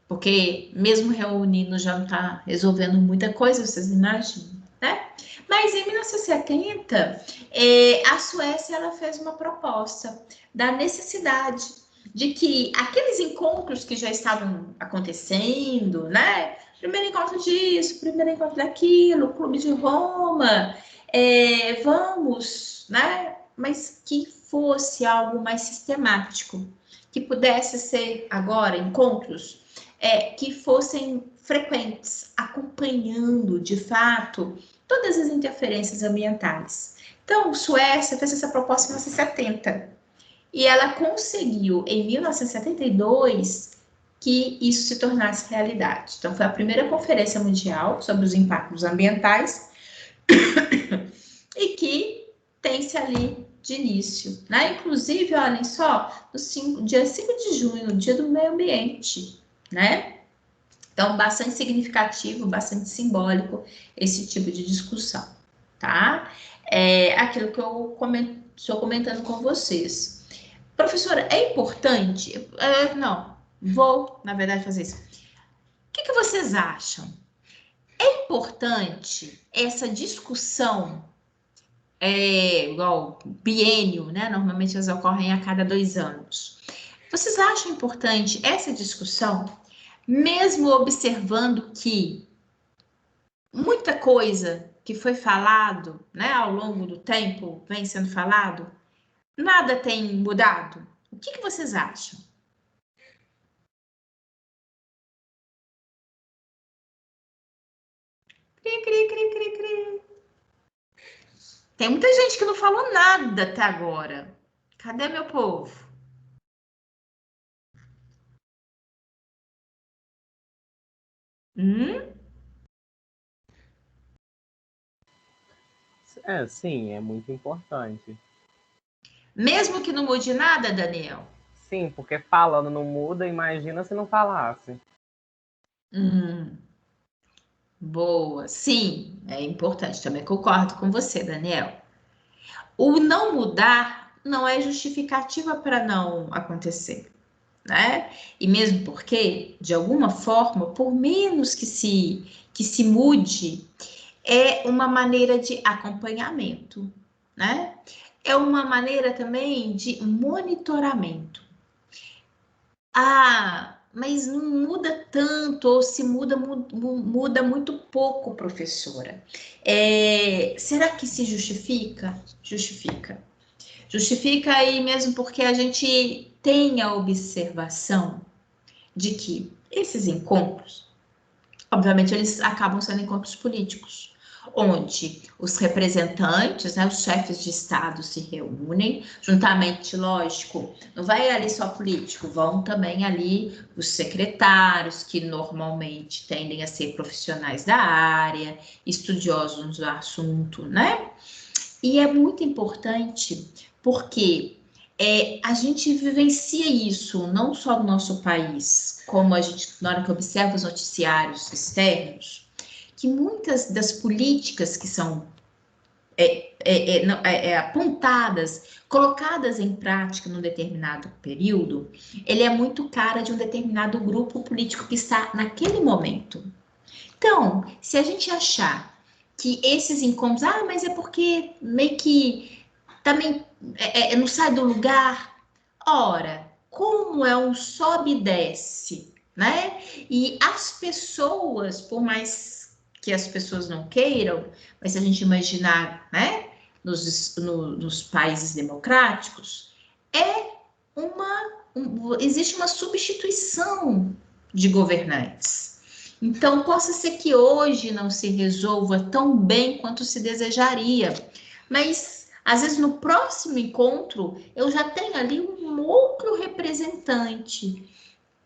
Speaker 1: Porque mesmo reunindo já não está resolvendo muita coisa, vocês imaginam, né? Mas em 1970, a Suécia ela fez uma proposta da necessidade de que aqueles encontros que já estavam acontecendo, né? Primeiro encontro disso, primeiro encontro daquilo, Clube de Roma, vamos, né? Mas que fosse algo mais sistemático, que pudesse ser agora encontros que fossem frequentes, acompanhando de fato todas as interferências ambientais. Então, Suécia fez essa proposta em 1970 e ela conseguiu em 1972 que isso se tornasse realidade. Então, foi a primeira conferência mundial sobre os impactos ambientais e que tem-se ali de início, né? Inclusive, olhem só, no dia 5 de junho, no dia do meio ambiente, né? Então, bastante significativo, bastante simbólico esse tipo de discussão, tá? Aquilo que eu estou comentando com vocês. Professora, é importante? Não, vou, na verdade, fazer isso. O que vocês acham? É importante essa discussão, igual biênio, né? Normalmente elas ocorrem a cada 2 anos. Vocês acham importante essa discussão, mesmo observando que muita coisa que foi falado, né, ao longo do tempo, vem sendo falado, nada tem mudado? O que vocês acham? Cri, cri, cri, cri, cri. Tem muita gente que não falou nada até agora. Cadê meu povo?
Speaker 3: Sim, é muito importante.
Speaker 1: Mesmo que não mude nada, Daniel?
Speaker 3: Sim, porque falando não muda, imagina se não falasse.
Speaker 1: Boa, sim, é importante. Também concordo com você, Daniel. O não mudar não é justificativa para não acontecer, né? E mesmo porque, de alguma forma, por menos que se mude, é uma maneira de acompanhamento, né? É uma maneira também de monitoramento. Mas não muda tanto, ou se muda muito pouco, professora. Será que se justifica? Justifica. Justifica aí mesmo porque a gente tem a observação de que esses encontros, obviamente, eles acabam sendo encontros políticos, onde os representantes, né, os chefes de Estado se reúnem, juntamente, lógico, não vai ali só político, vão também ali os secretários, que normalmente tendem a ser profissionais da área, estudiosos do assunto, né? E é muito importante porque a gente vivencia isso, não só no nosso país, como a gente, na hora que observa os noticiários externos, que muitas das políticas que são apontadas, colocadas em prática num determinado período, ele é muito cara de um determinado grupo político que está naquele momento. Então, se a gente achar que esses encontros, mas é porque meio que também não sai do lugar. Ora, como é um sobe e desce né? E as pessoas, por mais que as pessoas não queiram, mas se a gente imaginar, né, nos países democráticos, existe uma substituição de governantes. Então, possa ser que hoje não se resolva tão bem quanto se desejaria, mas às vezes no próximo encontro eu já tenho ali um outro representante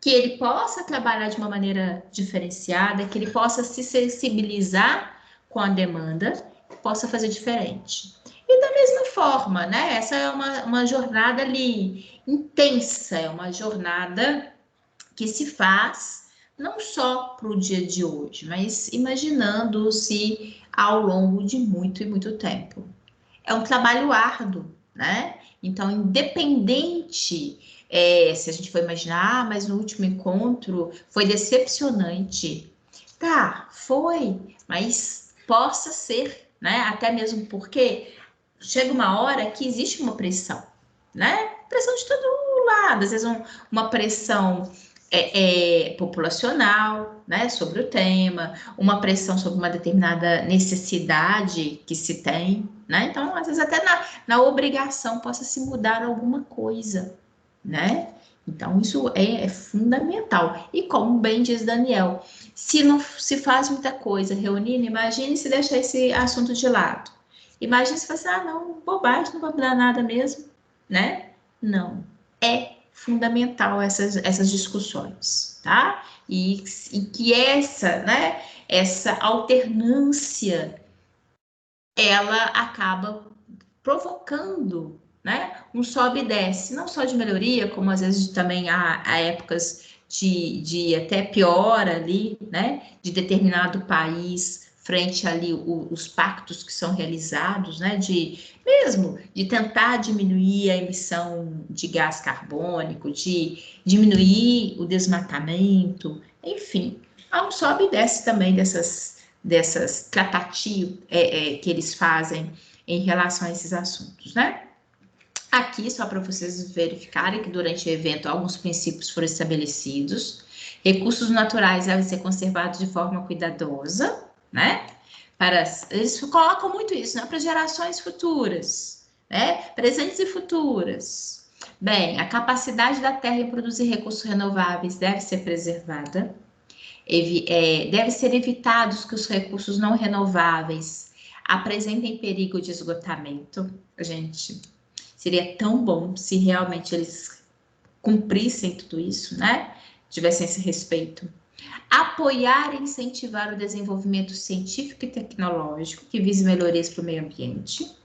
Speaker 1: que ele possa trabalhar de uma maneira diferenciada, que ele possa se sensibilizar com a demanda, possa fazer diferente. E da mesma forma, né? Essa é uma jornada ali intensa, é uma jornada que se faz não só para o dia de hoje, mas imaginando-se ao longo de muito e muito tempo. É um trabalho árduo, né? Então, independente se a gente for imaginar, mas no último encontro foi decepcionante. Tá, foi, mas possa ser, né? Até mesmo porque chega uma hora que existe uma pressão, né? Pressão de todo lado, às vezes uma pressão populacional, né, sobre o tema, uma pressão sobre uma determinada necessidade que se tem, né? Então, às vezes até na obrigação possa se mudar alguma coisa, né? Então, isso é fundamental. E como bem diz Daniel, se não se faz muita coisa reunindo, imagine se deixar esse assunto de lado. Imagine se você, não, bobagem, não vai mudar nada mesmo, né? Não, é fundamental essas discussões, tá? E que né, essa alternância, ela acaba provocando, né, um sobe e desce, não só de melhoria, como às vezes também há épocas de até pior ali, né, de determinado país frente ali os pactos que são realizados, né, mesmo de tentar diminuir a emissão de gás carbônico, de diminuir o desmatamento, enfim, há um sobe e desce também dessas tratativas que eles fazem em relação a esses assuntos, né? Aqui, só para vocês verificarem que durante o evento alguns princípios foram estabelecidos. Recursos naturais devem ser conservados de forma cuidadosa, né? Eles colocam muito isso, né? Para gerações futuras, né? Presentes e futuras. Bem, a capacidade da Terra em produzir recursos renováveis deve ser preservada. Deve ser evitados que os recursos não renováveis apresentem perigo de esgotamento. Gente, seria tão bom se realmente eles cumprissem tudo isso, né? Tivessem esse respeito. Apoiar e incentivar o desenvolvimento científico e tecnológico que vise melhorias para o meio ambiente.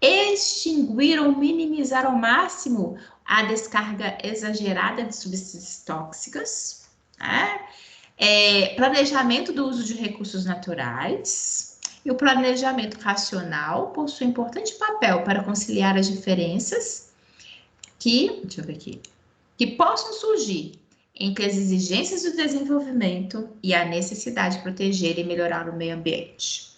Speaker 1: Extinguir ou minimizar ao máximo a descarga exagerada de substâncias tóxicas, né? Planejamento do uso de recursos naturais. E o planejamento racional possui importante papel para conciliar as diferenças deixa eu ver aqui, que possam surgir entre as exigências do desenvolvimento e a necessidade de proteger e melhorar o meio ambiente.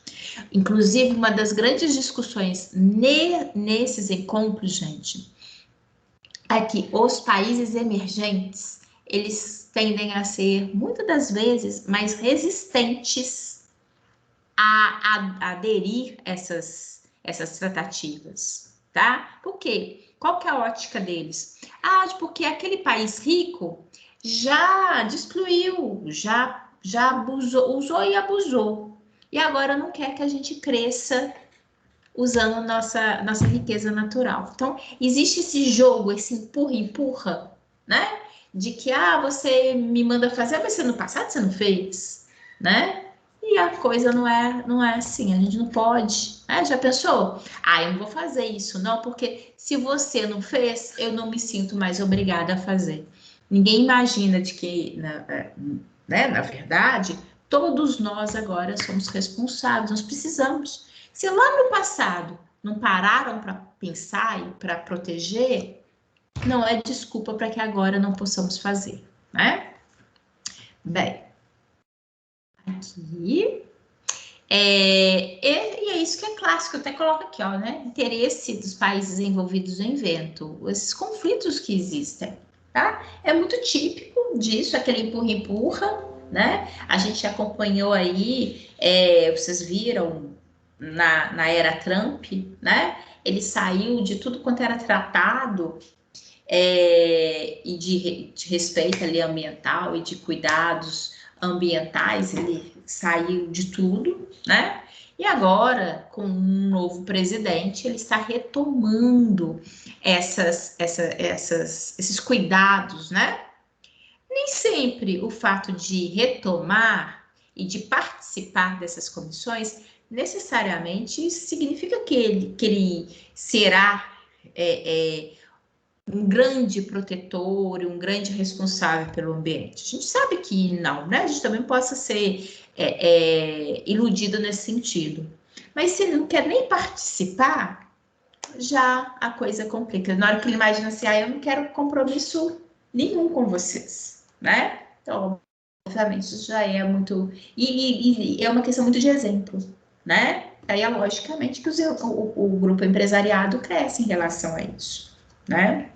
Speaker 1: Inclusive, uma das grandes discussões nesses encontros, gente, é que os países emergentes, eles tendem a ser, muitas das vezes, mais resistentes a aderir essas tratativas, tá? Por quê? Qual que é a ótica deles? Porque aquele país rico já destruiu, já abusou, usou e abusou. E agora não quer que a gente cresça usando nossa riqueza natural. Então, existe esse jogo, esse empurra, né? De que, você me manda fazer, mas no passado você não fez, né? E a coisa não é assim, a gente não pode, né? Já pensou? Eu não vou fazer isso, não, porque se você não fez, eu não me sinto mais obrigada a fazer. Ninguém imagina de que, né, na verdade, todos nós agora somos responsáveis, nós precisamos. Se lá no passado não pararam para pensar e para proteger, não é desculpa para que agora não possamos fazer, né? Bem, aqui. E é isso que é clássico, eu até coloco aqui, né? Interesse dos países envolvidos no evento, esses conflitos que existem, tá? É muito típico disso, aquele empurra-empurra, né? A gente acompanhou aí, vocês viram na era Trump, né? Ele saiu de tudo quanto era tratado e de respeito ali ambiental e de cuidados ambientais, ele saiu de tudo, né? E agora, com um novo presidente, ele está retomando esses cuidados, né? Nem sempre o fato de retomar e de participar dessas comissões necessariamente significa que ele será um grande protetor e um grande responsável pelo ambiente. A gente sabe que não, né? A gente também possa ser iludido nesse sentido. Mas se ele não quer nem participar, já a coisa complica. Na hora que ele imagina assim, eu não quero compromisso nenhum com vocês, né? Então, obviamente, isso já é muito... E é uma questão muito de exemplo, né? Aí é logicamente que o grupo empresariado cresce em relação a isso, né?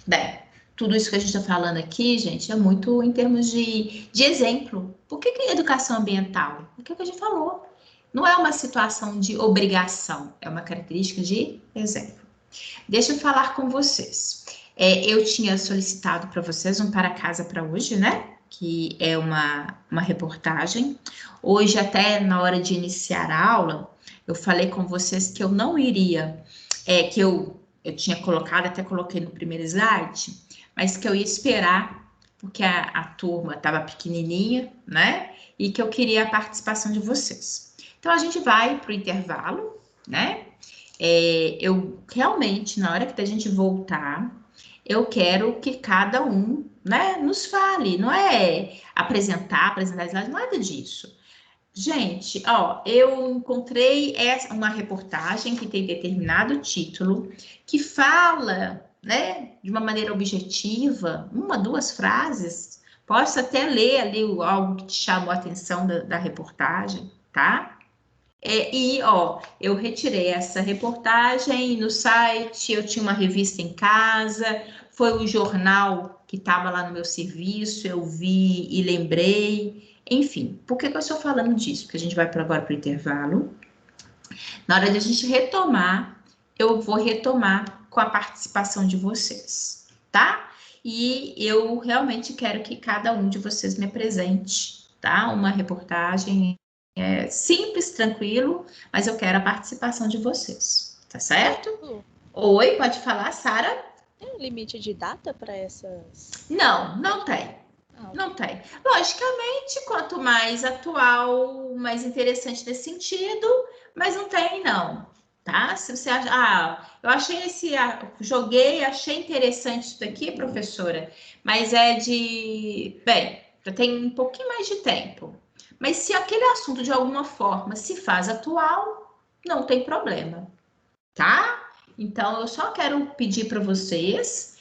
Speaker 1: Bem, tudo isso que a gente está falando aqui, gente, é muito em termos de exemplo. Por que educação ambiental? O que a gente falou? Não é uma situação de obrigação, é uma característica de exemplo. Deixa eu falar com vocês. Eu tinha solicitado para vocês um para casa para hoje, né? Que é uma reportagem. Hoje, até na hora de iniciar a aula, eu falei com vocês que eu não iria, que eu tinha colocado, até coloquei no primeiro slide, mas que eu ia esperar, porque a turma estava pequenininha, né? E que eu queria a participação de vocês. Então, a gente vai para o intervalo, né? Eu realmente, na hora que a gente voltar, eu quero que cada um, né, nos fale, não é apresentar slide, nada disso. Gente, eu encontrei uma reportagem que tem determinado título, que fala, né, de uma maneira objetiva, 1, 2 frases, posso até ler ali algo que te chamou a atenção da reportagem, tá? Eu retirei essa reportagem no site, eu tinha uma revista em casa, foi o jornal que estava lá no meu serviço, eu vi e lembrei. Enfim, por que eu estou falando disso? Porque a gente vai agora para o intervalo. Na hora de a gente retomar, eu vou retomar com a participação de vocês, tá? E eu realmente quero que cada um de vocês me apresente, tá? Uma reportagem simples, tranquilo, mas eu quero a participação de vocês, tá certo? Oi, pode falar, Sara?
Speaker 2: Tem um limite de data para essas?
Speaker 1: Não tem. Não tem. Logicamente, quanto mais atual, mais interessante nesse sentido, mas não tem, não. Tá? Se você acha, eu achei joguei, achei interessante isso daqui, professora, mas já tem um pouquinho mais de tempo. Mas se aquele assunto de alguma forma se faz atual, não tem problema, tá? Então, eu só quero pedir para vocês,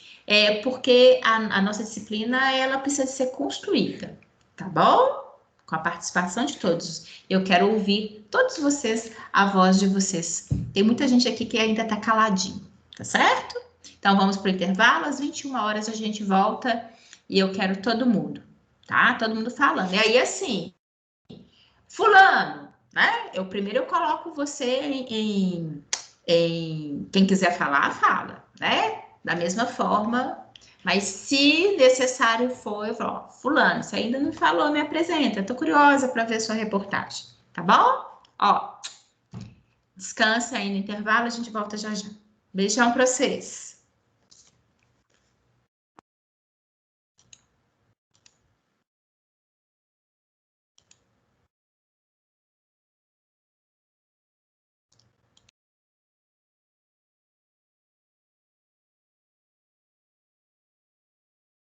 Speaker 1: porque a nossa disciplina, ela precisa ser construída, tá bom? Com a participação de todos. Eu quero ouvir todos vocês, a voz de vocês. Tem muita gente aqui que ainda tá caladinho, tá certo? Então, vamos para o intervalo, às 21 horas a gente volta e eu quero todo mundo, tá? Todo mundo falando. E aí, assim, fulano, né? Primeiro eu coloco você em quem quiser falar, fala, né? Da mesma forma, mas se necessário for, eu falo, fulano, você ainda não falou, me apresenta, tô curiosa para ver sua reportagem, tá bom? Descansa aí no intervalo, a gente volta já já. Beijão para vocês.